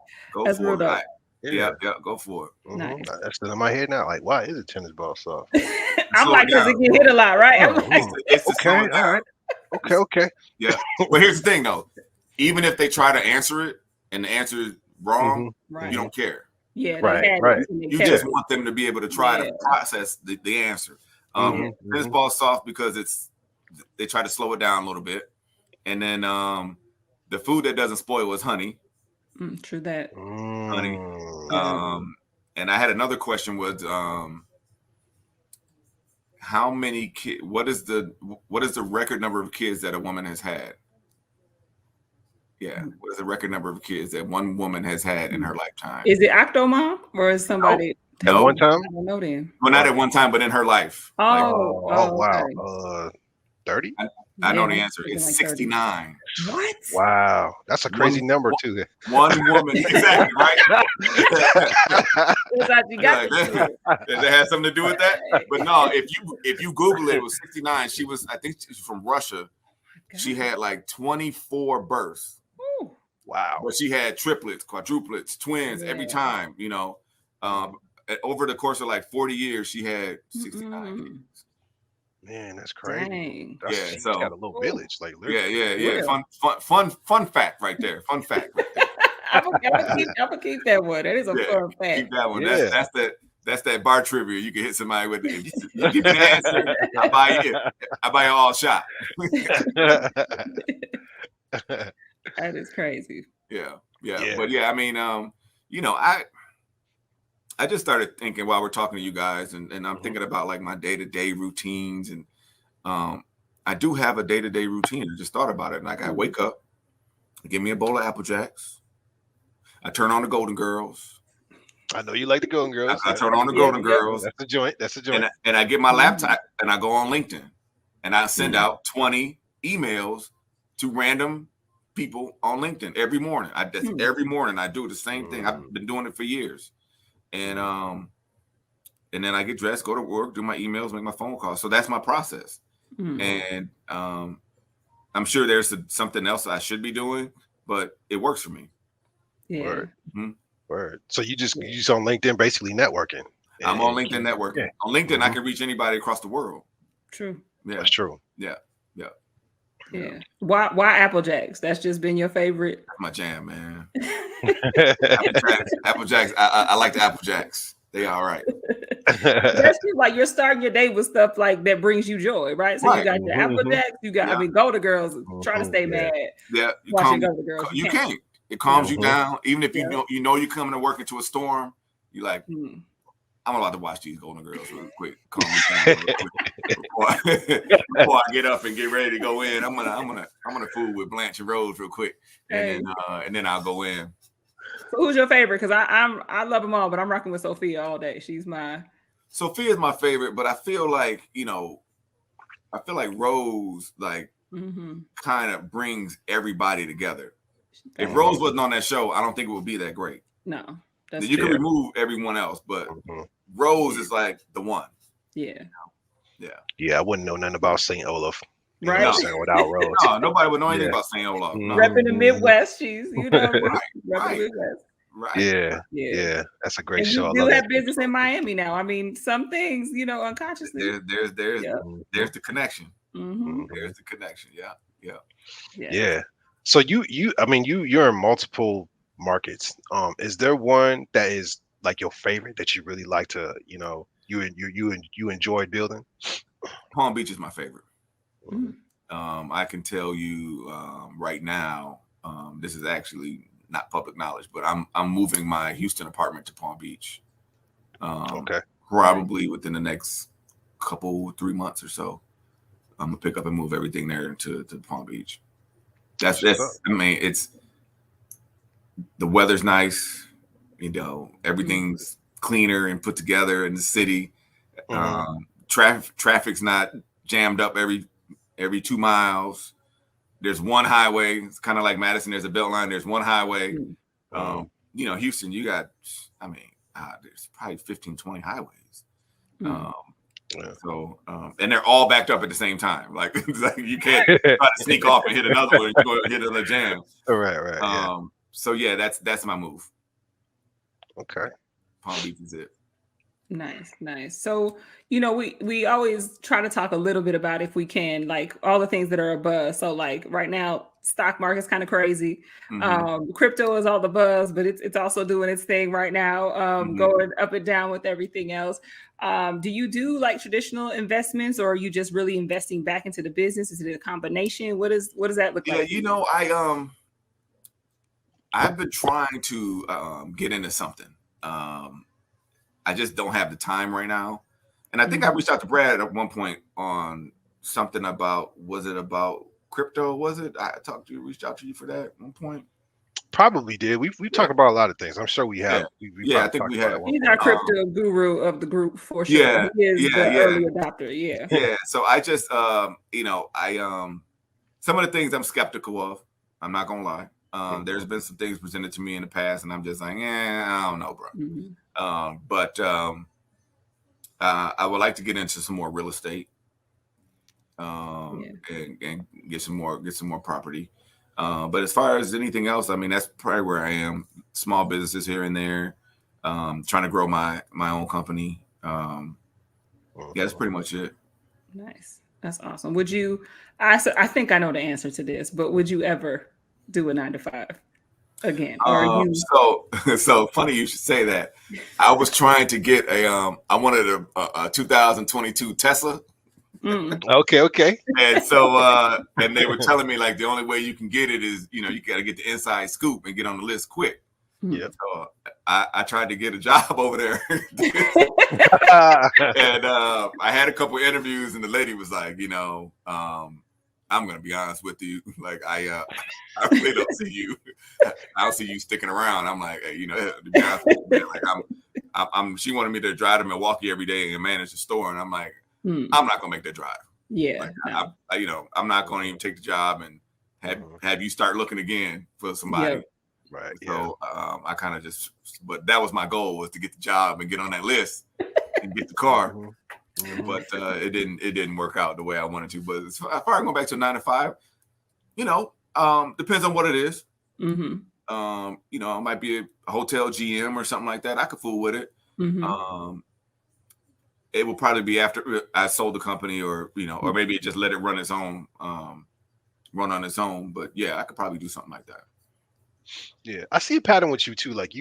That's real dope. Yeah, go for it.
That's in my head now. Like, why is a tennis ball soft?
I'm like, because it get hit a lot, right? I'm like,
It's to slow
Okay,
it down.
all right. Okay.
Yeah. But here's the thing, though. Even if they try to answer it and the answer is wrong,
right.
you don't care.
Yeah,
Right,
they had
right.
it.
You just want them to be able to try to process the answer. Tennis ball is soft because they try to slow it down a little bit. And then the food that doesn't spoil is honey.
True that.
Honey. And I had another question was how many kids, what is the record number of kids that a woman has had? Yeah. What is the record number of kids that one woman has had in her lifetime?
Is it Octomom or is somebody?
No.
At one time?
I don't know then.
Well, not at one time, but in her life.
Wow. 30?
I know the answer. It's
like
69.
What?
Wow. That's a crazy number, too.
One woman. Exactly, right?
You got
Does it have something to do with that? But no, if you Google it, it was 69. I think she's from Russia. She had like 24 births.
Ooh.
Wow.
But she had triplets, quadruplets, twins every time, over the course of like 40 years, she had 69 kids.
Man, that's crazy.
Dang.
She's got a little village, like literally.
Yeah. Fun fact right there. Fun fact right there.
I'm gonna keep that one. That is a fun fact.
Keep that one.
Yeah.
That's that bar trivia. You can hit somebody with it. You give me the answer, I buy you all shot.
That is crazy.
Yeah. But yeah, I mean, I just started thinking while we're talking to you guys, and I'm thinking about like my day-to-day routines, and I do have a day-to-day routine. I just thought about it. Like I wake up, I give me a bowl of Apple Jacks, I turn on the Golden Girls.
I know you like the Golden Girls.
I turn on the Golden Girls.
That's a joint.
And I get my laptop and I go on LinkedIn and I send out 20 emails to random people on LinkedIn every morning. Every morning I do the same thing. I've been doing it for years. And then I get dressed, go to work, do my emails, make my phone calls. So that's my process. And I'm sure there's something else I should be doing, but it works for me.
Yeah.
Word. So you just on LinkedIn basically networking.
I'm on LinkedIn networking. Yeah. On LinkedIn, I can reach anybody across the world.
True.
Yeah. That's true.
Yeah.
Why Apple Jacks? That's just been your favorite.
That's my jam, man. Apple Jacks. I like the Apple Jacks. They all right.
That's just like you're starting your day with stuff like that brings you joy, right? So you got your Apple Jacks, you got Golden Girls, trying to stay mad.
Yeah,
watching Golden Girls.
You can't. It calms you down. Even if you know you're coming to work into a storm, you're like, I'm allowed to watch these Golden Girls real quick. Calm me down real quick before I get up and get ready to go in. I'm gonna fool with Blanche and Rose real quick, and then I'll go in.
So who's your favorite? Because I love them all, but I'm rocking with Sophia all day.
Sophia's my favorite, but I feel like Rose kind of brings everybody together. If Rose wasn't on that show, I don't think it would be that great.
No,
you can remove everyone else, but Rose is like the one.
Yeah.
I wouldn't know nothing about St. Olaf.
Right.
Without Rose.
No, nobody would know anything about St. Olaf. No.
Repping the Midwest, she's
right.
Midwest.
Right.
Yeah. That's a great
and
show.
You do have business in Miami now. I mean, some things, unconsciously.
There's the connection. There's the connection. Yeah.
So you're in multiple markets. Is there one that is like your favorite that you really like to, you enjoy building?
Palm Beach is my favorite. I can tell you right now, this is actually not public knowledge, but I'm moving my Houston apartment to Palm Beach. Probably within the next 3 months or so. I'm gonna pick up and move everything there to Palm Beach. That's it's the weather's nice, everything's cleaner and put together in the city. Traffic's not jammed up every 2 miles. There's one highway. It's kind of like Madison. There's a belt line. There's one highway. Houston, you got, there's probably 15, 20 highways. So, and they're all backed up at the same time. Like, you can't try to sneak off and hit another one and go hit another jam.
Right.
So yeah, that's my move.
Okay.
Palm Beach is it.
Nice. So, we always try to talk a little bit about, if we can, like all the things that are a buzz. So like right now, stock market's kind of crazy. Crypto is all the buzz, but it's also doing its thing right now, going up and down with everything else. Do you do like traditional investments, or are you just really investing back into the business? Is it a combination? What does that look like?
Yeah, I've been trying to get into something. I just don't have the time right now. And I think I reached out to Brad at one point on something about, was it about crypto? Was it? I reached out to you for that at one point.
Probably did. We've talked about a lot of things. I'm sure we have.
I think we have.
He's our crypto guru of the group for sure.
Yeah,
he is the early adopter. Yeah.
So I just, some of the things I'm skeptical of. I'm not gonna lie. There's been some things presented to me in the past, and I'm just like, I don't know, bro. But I would like to get into some more real estate, and get some more property. But as far as anything else, I mean, that's probably where I am. Small businesses here and there, trying to grow my own company. That's pretty much it. Nice.
That's awesome. Would you? I think I know the answer to this, but would you ever do a 9-to-5 again? Or
so funny you should say that. I was trying to get I wanted a 2022 Tesla.
Okay.
And so and they were telling me like the only way you can get it is, you got to get the inside scoop and get on the list quick.
Yeah.
So I tried to get a job over there. And I had a couple interviews, and the lady was like, I'm gonna be honest with you. Like I really don't see you. I don't see you sticking around. I'm like, hey, to be honest with you, man, like she wanted me to drive to Milwaukee every day and manage the store, and I'm like, I'm not gonna make that drive.
Yeah.
Like, I'm not gonna even take the job and have you start looking again for somebody.
Yep.
Right.
So I kind of but that was my goal, was to get the job and get on that list and get the car. But it didn't work out the way I wanted to. But as far as going back to 9-to-5, depends on what it is. It might be a hotel GM or something like that. I could fool with it. It will probably be after I sold the company, or or maybe just let it run on its own. But yeah, I could probably do something like that.
Yeah, I see a pattern with you too. Like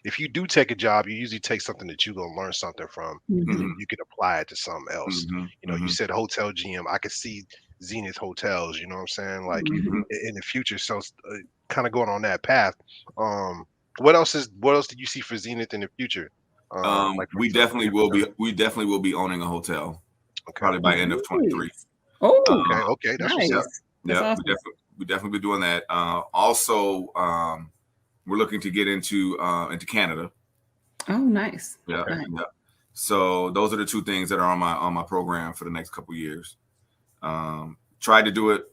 if you do take a job, you usually take something that you're gonna learn something from, and then you can apply it to something else. You said hotel GM. I could see Zenith Hotels. You know what I'm saying? Like in the future. So kind of going on that path. What else did you see for Zenith in the future?
We definitely will be owning a hotel. Probably by end of 23.
Oh,
okay, that's
nice.
what's up.
Yeah,
awesome.
we definitely be doing that. Also, we're looking to get into Canada.
Oh, nice.
Yeah,
Nice.
yeah. So those are the two things that are on my program for the next couple of years. Tried to do it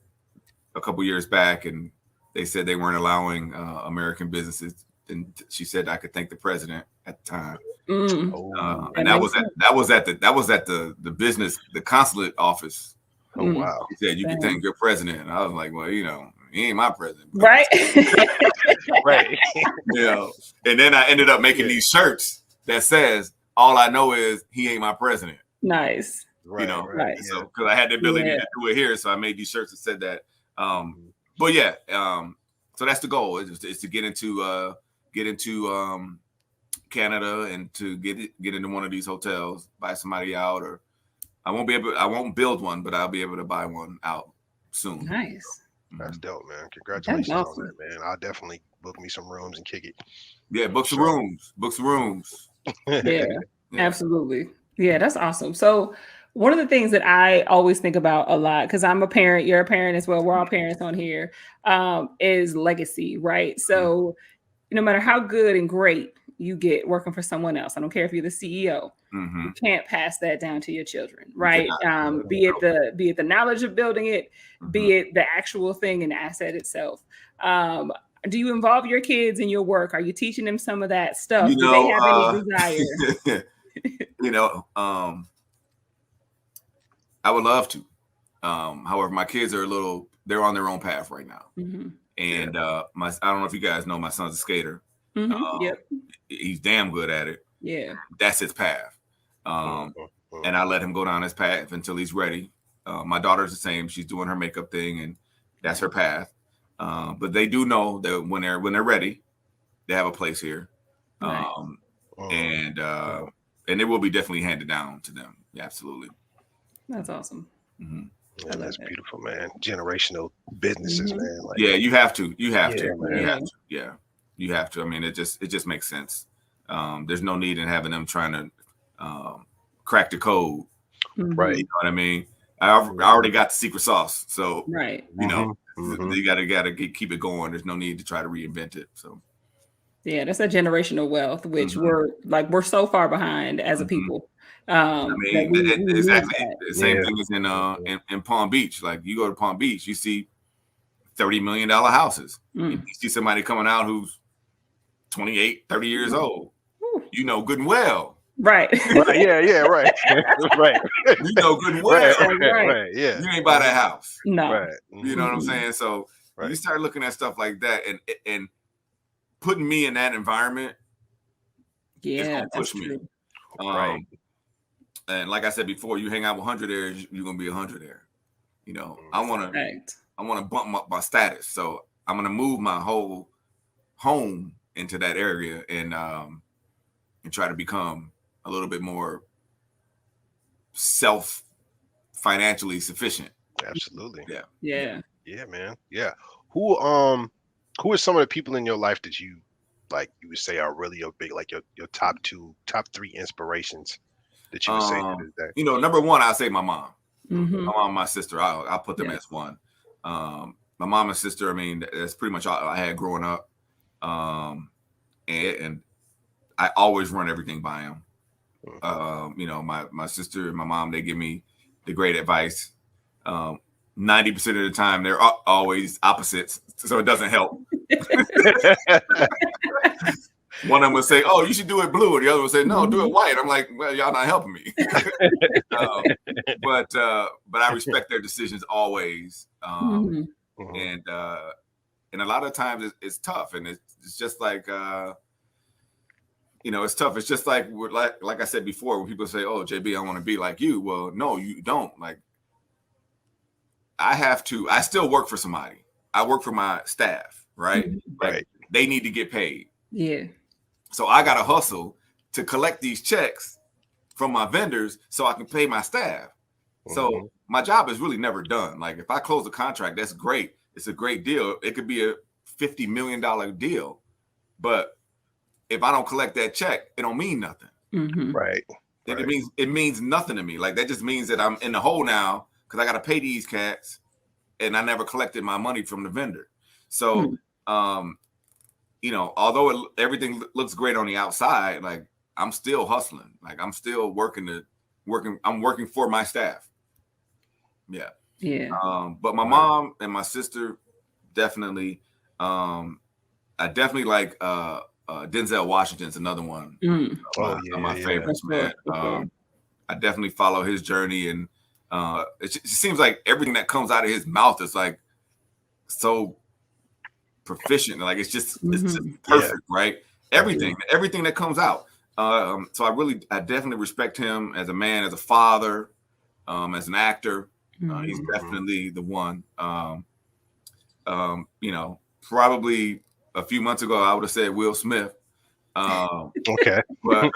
a couple years back, and they said they weren't allowing American businesses. And she said I could thank the president at the time. And that was at the business, the consulate office.
Oh wow!
He said you can thank your president. And I was like, well, he ain't my president,
right?
Right.
And then I ended up making these shirts that says, "All I know is he ain't my president."
Nice.
Right.
Right.
So because I had the ability to do it here, so I made these shirts that said that. But yeah, so that's the goal. Is to get into Canada and to get into one of these hotels, buy somebody out, or I won't build one, but I'll be able to buy one out soon.
Nice.
That's dope, man. Congratulations
awesome.
on that, man. I'll definitely book me some rooms and kick it.
Yeah, book some rooms.
Yeah, absolutely. Yeah, that's awesome. So one of the things that I always think about a lot, because I'm a parent, you're a parent as well, we're all parents on here, is legacy, right? So no matter how good and great you get working for someone else, I don't care if you're the CEO, you can't pass that down to your children, right? Be it the knowledge of building it, be it the actual thing and asset itself. Do you involve your kids in your work? Are you teaching them some of that stuff? Do they have any desire?
I would love to. However, my kids are they're on their own path right now. And I don't know if you guys know, my son's a skater.
Yep.
He's damn good at it.
Yeah.
That's his path. And I let him go down his path until he's ready. My daughter's the same. She's doing her makeup thing, and that's her path. But they do know that when they're ready, they have a place here.
Right.
And it will be definitely handed down to them. Yeah, absolutely.
That's awesome.
Yeah, that's beautiful, man. Generational businesses, man. Like,
yeah, you have to. You have to.
Man.
You have to. Yeah, you have to. I mean, it just makes sense. There's no need in having them trying to crack the code.
Right.
You know what I mean? I already got the secret sauce, so
right.
You know, you gotta keep it going. There's no need to try to reinvent it. So.
Yeah, that's a generational wealth, which we're so far behind as a people.
I mean, exactly the same thing as in Palm Beach. Like you go to Palm Beach, you see $30 million houses. You see somebody coming out who's 28, 30 years old. You know good and well.
Right.
Right. Yeah. Right. Right.
You know good and well.
Right. Yeah.
You ain't buy that house.
No.
Right.
You know what I'm saying? So you start looking at stuff like that and putting me in that environment, it's gonna push me.
Right.
And like I said before, you hang out with 100 there, you're gonna be 100 there. You know, I want to bump up my status, so I'm gonna move my whole home into that area and try to become a little bit more financially sufficient.
Absolutely.
Yeah,
man. Yeah. Who are some of the people in your life that you would say are really your big, like your top 3 inspirations that you would say to this day?
You know, number one, I'll say my mom. My mom and my sister, I'll put them as one. My mom and sister, I mean, that's pretty much all I had growing up. And I always run everything by them. You know, my sister and my mom, they give me the great advice. 90% of the time, they're always opposites, so it doesn't help. One of them will say, "Oh, you should do it blue," and the other will say, "No, do it white." I'm like, "Well, y'all not helping me." But I respect their decisions always. And a lot of times it's tough, and it's just like you know, it's tough. It's just like I said before, when people say, "Oh, JB, I want to be like you." Well, no, you don't. Like, I still work for somebody. I work for my staff, right? Like, they need to get paid.
Yeah.
So I got to hustle to collect these checks from my vendors so I can pay my staff. So my job is really never done. Like, if I close a contract, that's great. It's a great deal. It could be a $50 million deal. But if I don't collect that check, it don't mean nothing.
Right.
It means nothing to me. Like, that just means that I'm in the hole now because I got to pay these cats, and I never collected my money from the vendor. So, you know, although everything looks great on the outside, like, I'm still hustling. Like, I'm still working. I'm working for my staff. Yeah.
Yeah.
But my mom and my sister definitely. I definitely like Denzel Washington's another one. My favorites, man. I definitely follow his journey, and it seems like everything that comes out of his mouth is like so proficient. Like, it's just perfect, right? Everything that comes out. So I definitely respect him as a man, as a father, as an actor. He's definitely the one. You know, probably a few months ago, I would have said Will Smith.
Okay.
But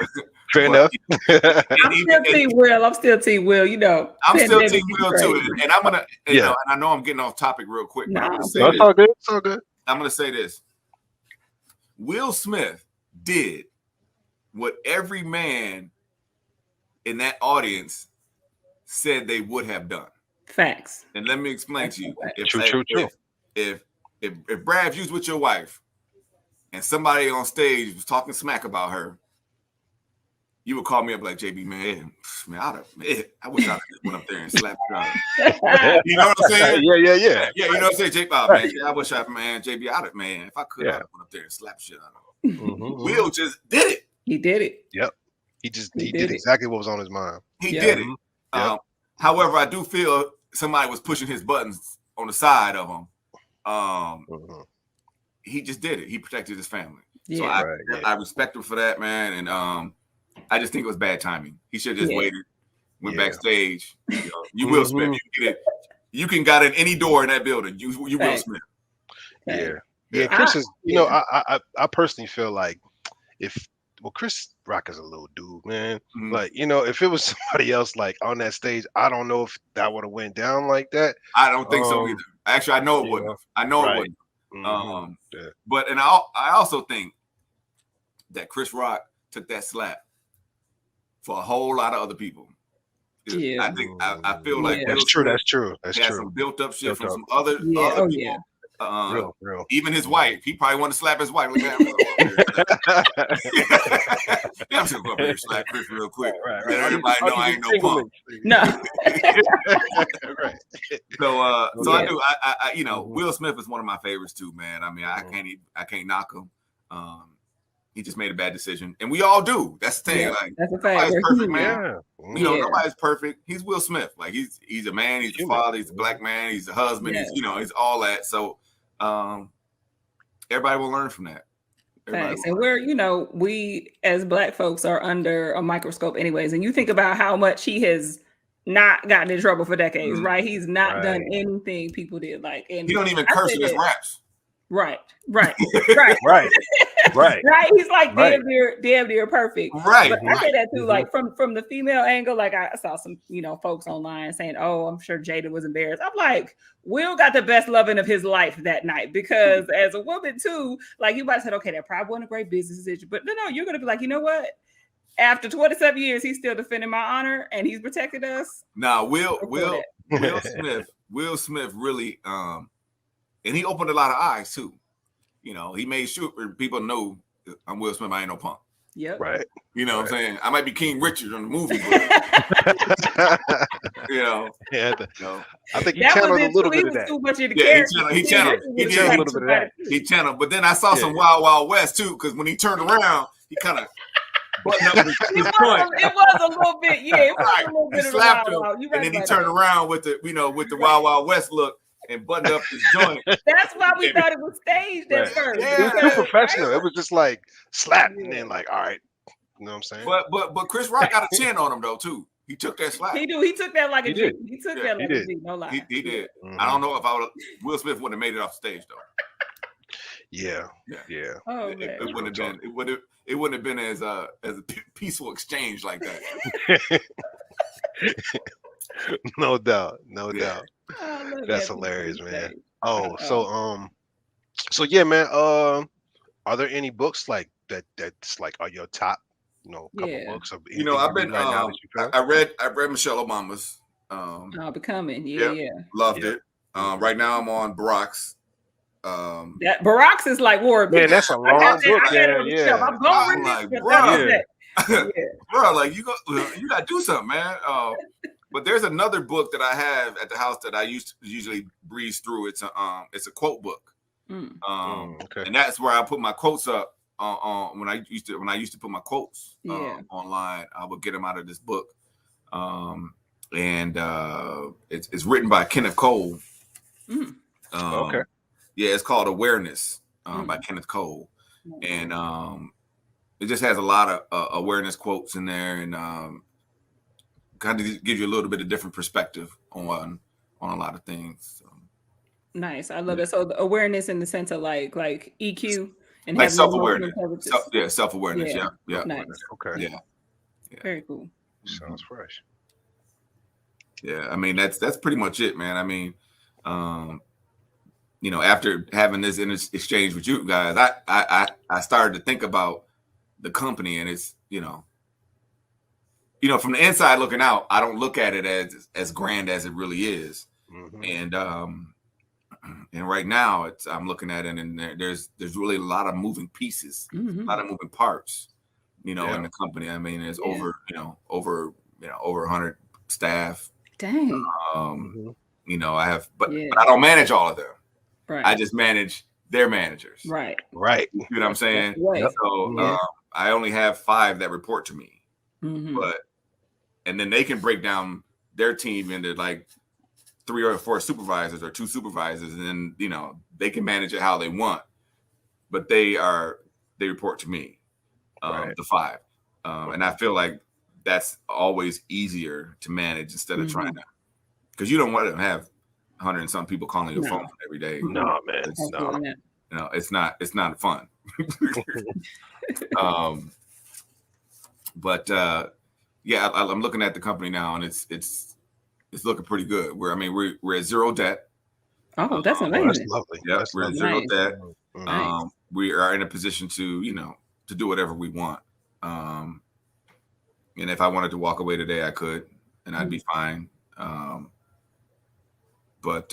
fair enough.
I'm still Team Will. You know,
I'm still Team Will too. And I'm gonna, you know, and I know I'm getting off topic real quick. But
It's all good. It's all good.
I'm gonna say this: Will Smith did what every man in that audience said they would have done.
Facts.
And let me explain to you.
True.
If Brad, if you was with your wife and somebody on stage was talking smack about her, you would call me up like, JB, man, I wish I went up there and slapped her. You know what I'm saying?
Yeah.
Yeah, you know what I'm saying? JB, man, I wish JB, if I could, I'd have went up there and slapped shit out of her. Will just did it.
He did it.
Yep. He did exactly what was on his mind.
He did it. However, I do feel somebody was pushing his buttons on the side of him. He just did it. He protected his family. Yeah, so I respect him for that, man. And I just think it was bad timing. He should have just waited, went backstage. You Will Smith, you can get it. You can got in any door in that building. You Will Smith.
Yeah. Chris is. I personally feel like Chris Rock is a little dude, man. Like, if it was somebody else like on that stage, I don't know if that would have went down like that.
I don't think so either. Actually, I know it wouldn't. I know it wouldn't. But I also think that Chris Rock took that slap for a whole lot of other people. I think I feel like
that's true. That's true. That's true.
Some built up shit from some other people. Real. Even his wife, he probably wanted to slap his wife. I'm just gonna go up here and slap Chris real quick. Right. Everybody know I ain't no punk.
No.
Right.
So I do. I Will Smith is one of my favorites too, man. I mean, I can't knock him. He just made a bad decision, and we all do. That's the thing.
Yeah,
like,
that's a fact.
Nobody's perfect, man. Nobody's perfect. He's Will Smith. Like he's a man. He's a father. He's a black man. He's a husband. Yeah. He's all that. So everybody will learn from that.
Thanks. And we as black folks are under a microscope, anyways. And you think about how much he has not gotten in trouble for decades, right? He's not done anything people did like, and
he don't even curse in his raps.
Right.
Right.
He's like damn near perfect.
Right.
But I say that too, like from the female angle. Like I saw some, folks online saying, "Oh, I'm sure Jada was embarrassed." I'm like, Will got the best loving of his life that night because as a woman too, like you might have said, "Okay, that probably wasn't a great business decision," but no, you're gonna be like, you know what? After 27 years, he's still defending my honor and he's protected us.
Nah, Will Smith really and he opened a lot of eyes too. He made sure people know I'm Will Smith. I ain't no punk.
Yep.
Right.
You know what I'm saying? I might be King Richard on the movie.
I think he channeled a little bit of that.
Too much in the character.
He channeled a little bit of that. He channeled, but then I saw some Wild Wild West too, because when he turned around, he kind of buttoned up his joint.
It was a little bit, it was a little bit of
slapped him, and then he turned around with the with the Wild Wild West look. And buttoned up his joint.
That's why we thought it was staged at first.
Yeah. It was too professional. It was just like slap and then like, all right. You know what I'm saying?
But Chris Rock got a chin on him though too. He took that slap.
He took that like a G. He took that like a G. No lie.
He did. I don't know if Will Smith wouldn't have made it off stage though.
Yeah.
Oh,
it wouldn't have been as a peaceful exchange like that.
No doubt. That's hilarious, man. So yeah, man. Are there any books like that's like are your top, couple books? Of
I've been I read Michelle Obama's
Becoming.
Loved it. Right now I'm on Barack's.
That Barack's is like war.
Man, that's a long book.
I'm going
like,
bro,
like you gotta do something, man. But there's another book that I have at the house that I usually breeze through. It's a quote book, and that's where I put my quotes up. When I used to put my quotes online, I would get them out of this book, and it's written by Kenneth Cole. It's called Awareness by Kenneth Cole, and it just has a lot of awareness quotes in there, and kind of gives you a little bit of different perspective on a lot of things. So.
Nice, I love it. So the awareness in the sense of like EQ and
like self-awareness. Self-awareness. Yeah.
Nice.
Okay.
Yeah.
Very cool.
Sounds fresh.
Yeah, I mean that's pretty much it, man. I mean, after having this exchange with you guys, I started to think about the company, and it's from the inside looking out, I don't look at it as grand as it really is. And right now I'm looking at it, and there's really a lot of moving pieces, a lot of moving parts, in the company. I mean, there's over 100 staff.
Dang.
I have, but I don't manage all of them.
Right.
I just manage their managers.
Right.
You know what I'm saying?
Right.
So I only have 5 that report to me, and then they can break down their team into like 3 or 4 supervisors or 2 supervisors, and then they can manage it how they want, but they report to me, the 5. And I feel like that's always easier to manage instead of trying to, because you don't want to have 100 and some people calling your phone every day.
No, man. No.
You know, it's not fun. But yeah, I'm looking at the company now, and it's looking pretty good. We're at zero debt.
Oh, that's amazing.
That's lovely.
Yeah,
That's
we're at
lovely.
zero debt.
Nice.
We are in a position to, to do whatever we want. And if I wanted to walk away today, I could, and I'd be fine. But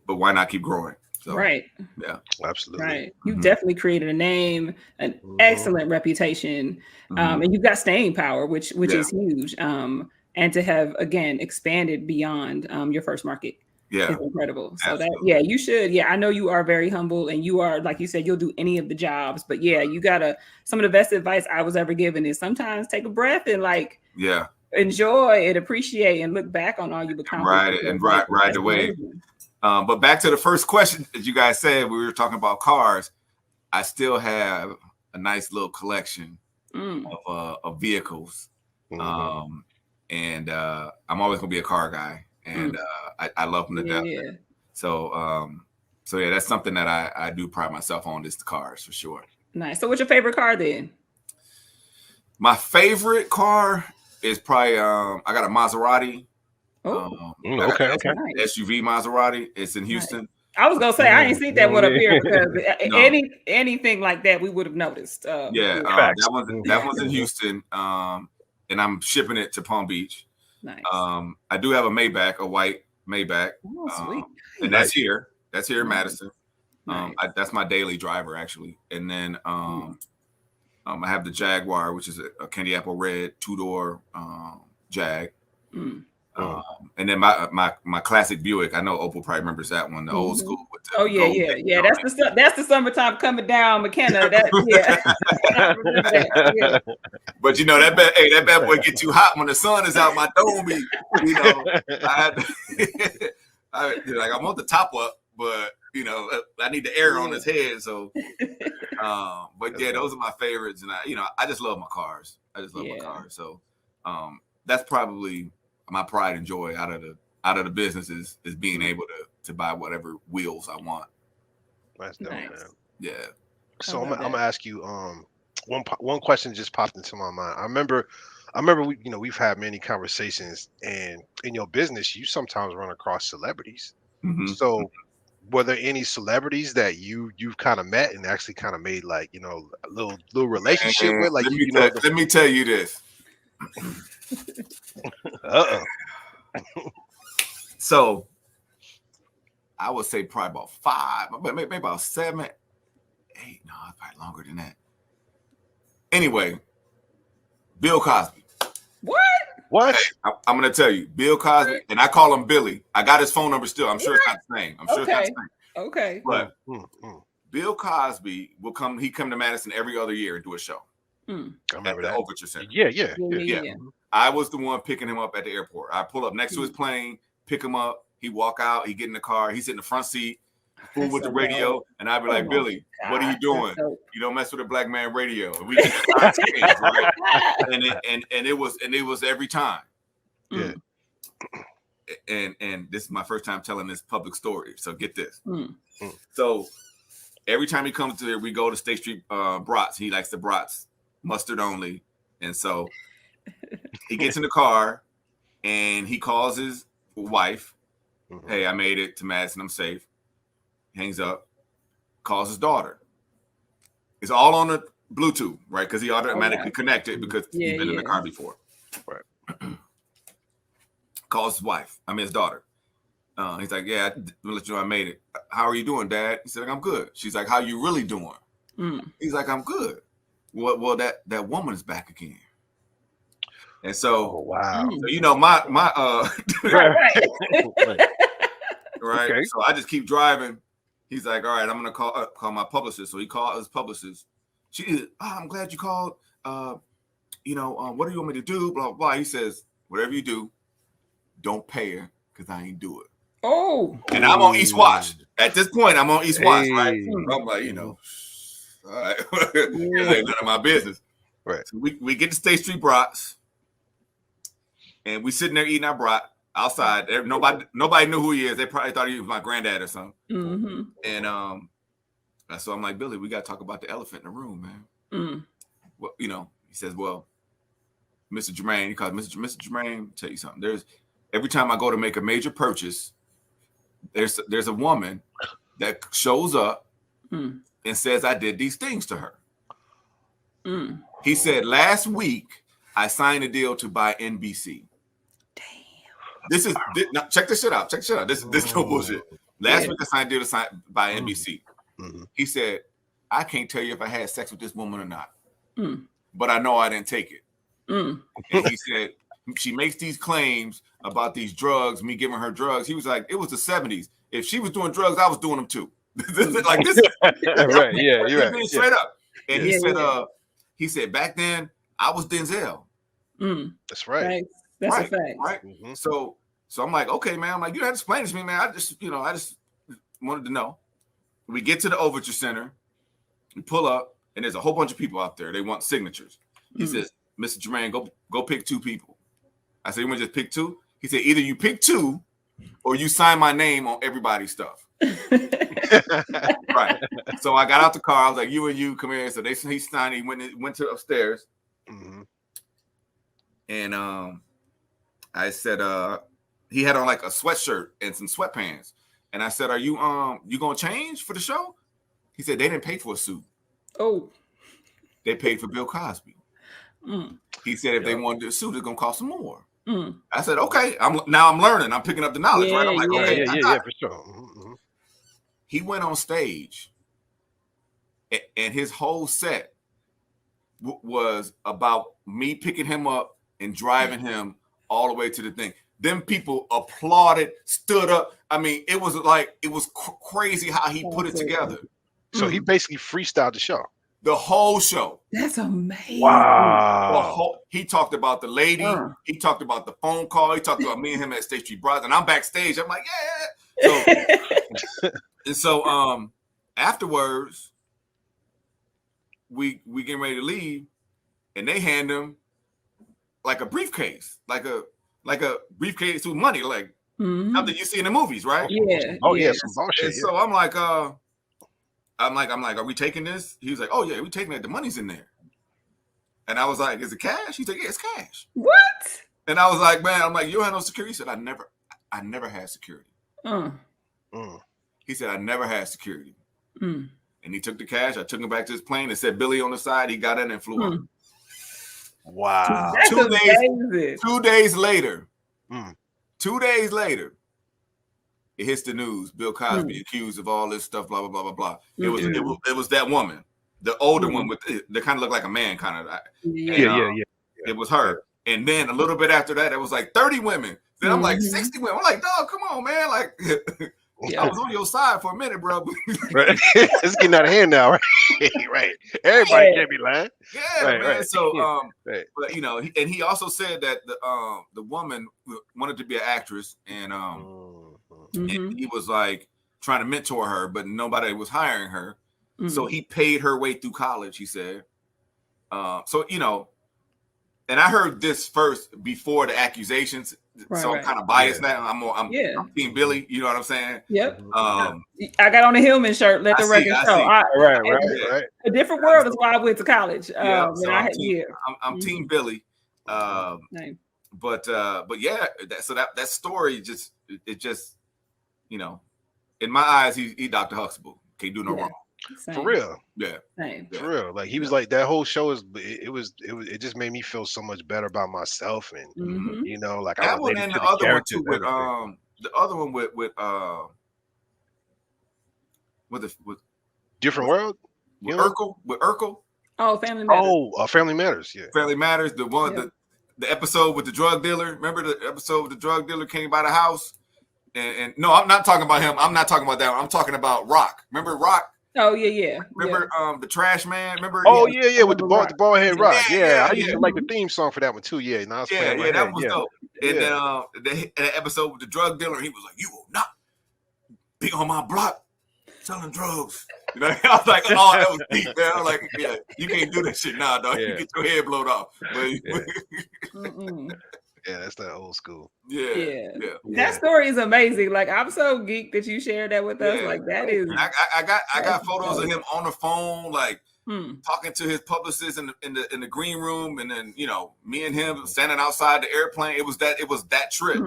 why not keep growing? So,
Right.
Yeah.
Absolutely.
Right. You've definitely created a name, an excellent reputation, and you've got staying power, which is huge. And to have, again, expanded beyond your first market is incredible. So you should. Yeah, I know you are very humble, and you are, like you said, you'll do any of the jobs. But yeah, you gotta. Some of the best advice I was ever given is sometimes take a breath and enjoy and appreciate and look back on all you've accomplished.
Ride the wave. But back to the first question that you guys said, we were talking about cars. I still have a nice little collection of vehicles. And I'm always gonna be a car guy, and I love them to death.
Yeah.
So yeah, that's something that I do pride myself on, is the cars for sure.
Nice. So what's your favorite car then?
My favorite car is probably I got a Maserati.
Okay.
SUV Maserati. It's in Houston.
Nice. I was gonna say I ain't seen that one up here, because anything like that we would have noticed.
That one's in Houston. And I'm shipping it to Palm Beach.
Nice.
I do have a Maybach, a white Maybach.
Oh, sweet.
And that's here. That's here in Madison.
Nice.
That's my daily driver, actually. And then I have the Jaguar, which is a candy apple red 2-door Jag. And then my classic Buick. I know Opal probably remembers that one, the old school. With the
yeah. That's the summertime coming down, McKenna. I remember that. Yeah.
But that bad boy get too hot when the sun is out. My dome, I want the top up, but I need the air on his head. So, but yeah, those are my favorites, and I just love my cars. My cars. So, that's probably my pride and joy out of the business is being able to buy whatever wheels I want.
That's dope, man.
Yeah.
So I'm gonna ask you one question just popped into my mind. I remember we've had many conversations, and in your business you sometimes run across celebrities. So were there any celebrities that you've kind of met and actually kind of made a little relationship with? Like,
let me tell you this. So I would say probably about 5, maybe about 7, 8. No, it's probably longer than that. Anyway, Bill Cosby.
What?
Hey, I'm gonna tell you, Bill Cosby, and I call him Billy. I got his phone number still. I'm sure it's not the same. It's not the same.
Okay.
But Bill Cosby will come. He come to Madison every other year and do a show.
I remember that.
Overture Center.
Yeah.
I was the one picking him up at the airport. I pull up next to his plane, pick him up. He walk out. He get in the car. He sit in the front seat, fool with the radio, and I'd be like, Billy, what are you doing? You don't mess with a black man radio. And we just right? And it was every time.
Yeah.
And this is my first time telling this public story. So get this. So every time he comes to here, we go to State Street brats. He likes the brats, mustard only. And so he gets in the car and he calls his wife. Hey, I made it to Madison. I'm safe. Hangs up, calls his daughter. It's all on the Bluetooth, right? Because he automatically connected because he's been in the car before. Right. Calls his wife. His daughter. He's like, yeah, I'll let you know I made it. How are you doing, Dad? He said, I'm good. She's like, how you really doing? He's like, I'm good. Well, that woman is back again. And so,
wow.
So, my right.
Okay.
So I just keep driving. He's like, all right, I'm gonna call my publicist. So he called his publicist. I'm glad you called. What do you want me to do? Blah blah. He says, whatever you do, don't pay her because I ain't do it.
Oh.
And I'm on East Watch. At this point, I'm on East Watch, right? I'm like, all right, it ain't none of my business.
Right.
So we get to State Street brats, and we sitting there eating our brat outside. Nobody knew who he is. They probably thought he was my granddad or something.
Mm-hmm.
And so I'm like, Billy, we got to talk about the elephant in the room, man. Well, he says, well, Mr. Jermaine, he calls Mr. Jermaine, tell you something. Every time I go to make a major purchase, there's a woman that shows up and says I did these things to her. He said last week I signed a deal to buy NBC. Damn. Now, check this shit out. This is no bullshit. Last week I signed a deal to buy NBC. He said, I can't tell you if I had sex with this woman or not, but I know I didn't take it. And he said she makes these claims about these drugs, me giving her drugs. He was like, it was the 70s. If she was doing drugs, I was doing them too. Like this.
Right. Yeah, you're right.
Straight up. And he said back then I was Denzel.
That's right.
That's a fact.
Right. So I'm like, okay, man. I'm like, you don't have to explain this to me, man. I just wanted to know. We get to the Overture Center, we pull up, and there's a whole bunch of people out there. They want signatures. He says, Mr. Jermaine, go pick 2 people. I said, you want to just pick 2? He said, either you pick 2 or you sign my name on everybody's stuff. Right. So I got out the car. I was like, you and you, come here. So he signed. He went to upstairs. And I said, he had on like a sweatshirt and some sweatpants. And I said, are you gonna change for the show? He said they didn't pay for a suit. Oh. They paid for Bill Cosby. He said if they wanted a suit, it's gonna cost them more. I said, okay. I'm learning. I'm picking up the knowledge, right? I'm like, okay,
yeah, for sure.
He went on stage, and his whole set was about me picking him up and driving him all the way to the thing. Them people applauded, stood up. I mean, it was crazy how he put it together.
So he basically freestyled the show.
The whole show.
That's amazing.
Wow.
He talked about the lady. He talked about the phone call. He talked about me and him at State Street Brothers. And I'm backstage. I'm like, yeah. So afterwards, we getting ready to leave, and they hand him like a briefcase, like a briefcase with money, like something you see in the movies, right?
Yeah.
Oh yeah, some bullshit.
And so I'm like, are we taking this? He was like, oh yeah, we taking it. The money's in there. And I was like, is it cash? He's like, yeah, it's cash.
What?
And I was like, man, I'm like, you don't have no security? He said, I never had security. He said, I never had security. And he took the cash. I took him back to his plane. It said Billy on the side. He got in and flew up.
Wow.
That's amazing.
2 days later, 2 days later, it hits the news. Bill Cosby accused of all this stuff, blah, blah, blah, blah, blah. It was that woman, the older one with they kind of look like a man, kind of.
Yeah.
It was her. And then a little bit after that, it was like 30 women. Then I'm like 60 women. I'm like, dog, come on, man. Like, I was on your side for a minute, bro.
Right. It's getting out of hand now, right? Right. Everybody can't be lying.
Yeah,
right,
man.
Right.
So, but he also said that the woman wanted to be an actress, and and he was like trying to mentor her, but nobody was hiring her. So he paid her way through college. He said, and I heard this first before the accusations. So I'm kind of biased now. I'm Team Billy. You know what I'm saying?
Yep. I got on a Hillman shirt. Let the record show.
Right.
A different world is why I went to college.
I'm Team Billy. But yeah, that story just in my eyes, he Dr. Huxtable. Can't do no wrong.
Same.
For real.
Yeah.
Same.
For real. Like he was like that whole show it just made me feel so much better about myself, and like
that one and the other one too with the other one with
Different World?
With Urkel.
Oh, Family Matters.
Family Matters, yeah.
Family Matters, the one the episode with the drug dealer. Remember the episode with the drug dealer came by the house? And no, I'm not talking about him. I'm not talking about that one. I'm talking about Rock. Remember Rock?
Oh yeah.
Remember the Trash Man? Remember?
Oh yeah, with the bald head Rock. Yeah, I used to like the theme song for that one too. Yeah,
that was dope. And then the episode with the drug dealer, he was like, "You will not be on my block selling drugs. You know, I was like, oh, that was deep, man. I was like, yeah, you can't do that shit now, dog. You get your head blown off. But
yeah, that's that old school.
Yeah.
That story is amazing. Like, I'm so geeked that you shared that with us. Like, that is.
I got photos of him on the phone, like talking to his publicist in the green room, and then me and him standing outside the airplane. It was that trip,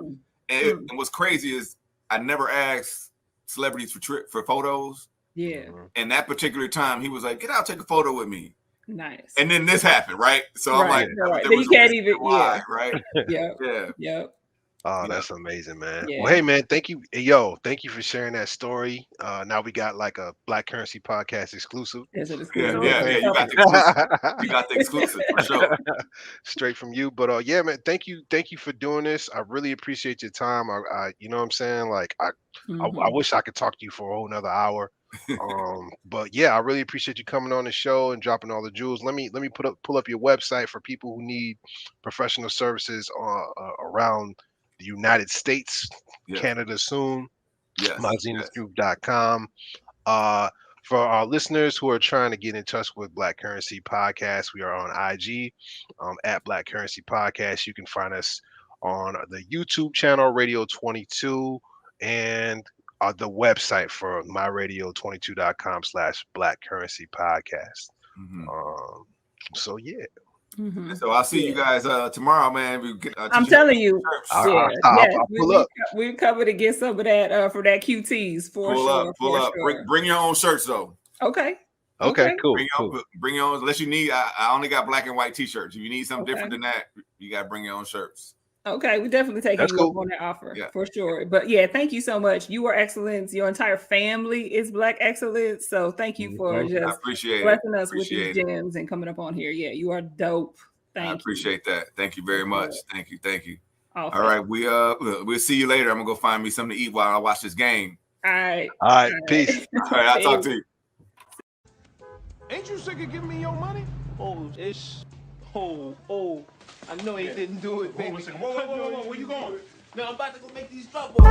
and what's crazy is I never asked celebrities for photos.
Yeah.
And that particular time, he was like, "Get out, take a photo with me."
Nice.
And then this happened, right? So I'm like,
you can't even,
right?
Yeah.
Oh, that's amazing, man.
Yeah.
Well, hey, man, thank you. Yo, thank you for sharing that story. Now we got like a Black Currency Podcast exclusive.
Yes, it is exclusive.
Yeah. You got the exclusive. You got the exclusive for sure.
Straight from you. But yeah, man, thank you for doing this. I really appreciate your time. I you know what I'm saying? Like I wish I could talk to you for a whole nother hour. But yeah, I really appreciate you coming on the show and dropping all the jewels. Let me pull up your website for people who need professional services around the United States, Canada soon. MyZenithGroup.com. For our listeners who are trying to get in touch with Black Currency Podcast, we are on IG at Black Currency Podcast. You can find us on the YouTube channel Radio 22 and the website for myradio22.com/Black Currency Podcast. So yeah.
So I'll see you guys tomorrow, man.
I'm telling you,
I'll pull up.
We covered to get some of that for that QTs for sure.
Pull up. Bring your own shirts though.
Okay, cool.
Bring your own. Unless you need, I only got black and white T-shirts. If you need something different than that, you got to bring your own shirts.
Okay, we definitely take you up on that offer for sure. But yeah, thank you so much. You are excellence. Your entire family is Black excellence. So thank you for just blessing us with these gems and coming up on here. Yeah, you are dope.
I appreciate that. Thank you very much. Thank you. All right, we'll see you later. I'm gonna go find me something to eat while I watch this game.
All right.
Peace.
All right, I'll talk to you.
Ain't you sick of giving me your money?
I know he didn't do it, baby.
Whoa, where you going?
No, I'm about to go make these drop balls.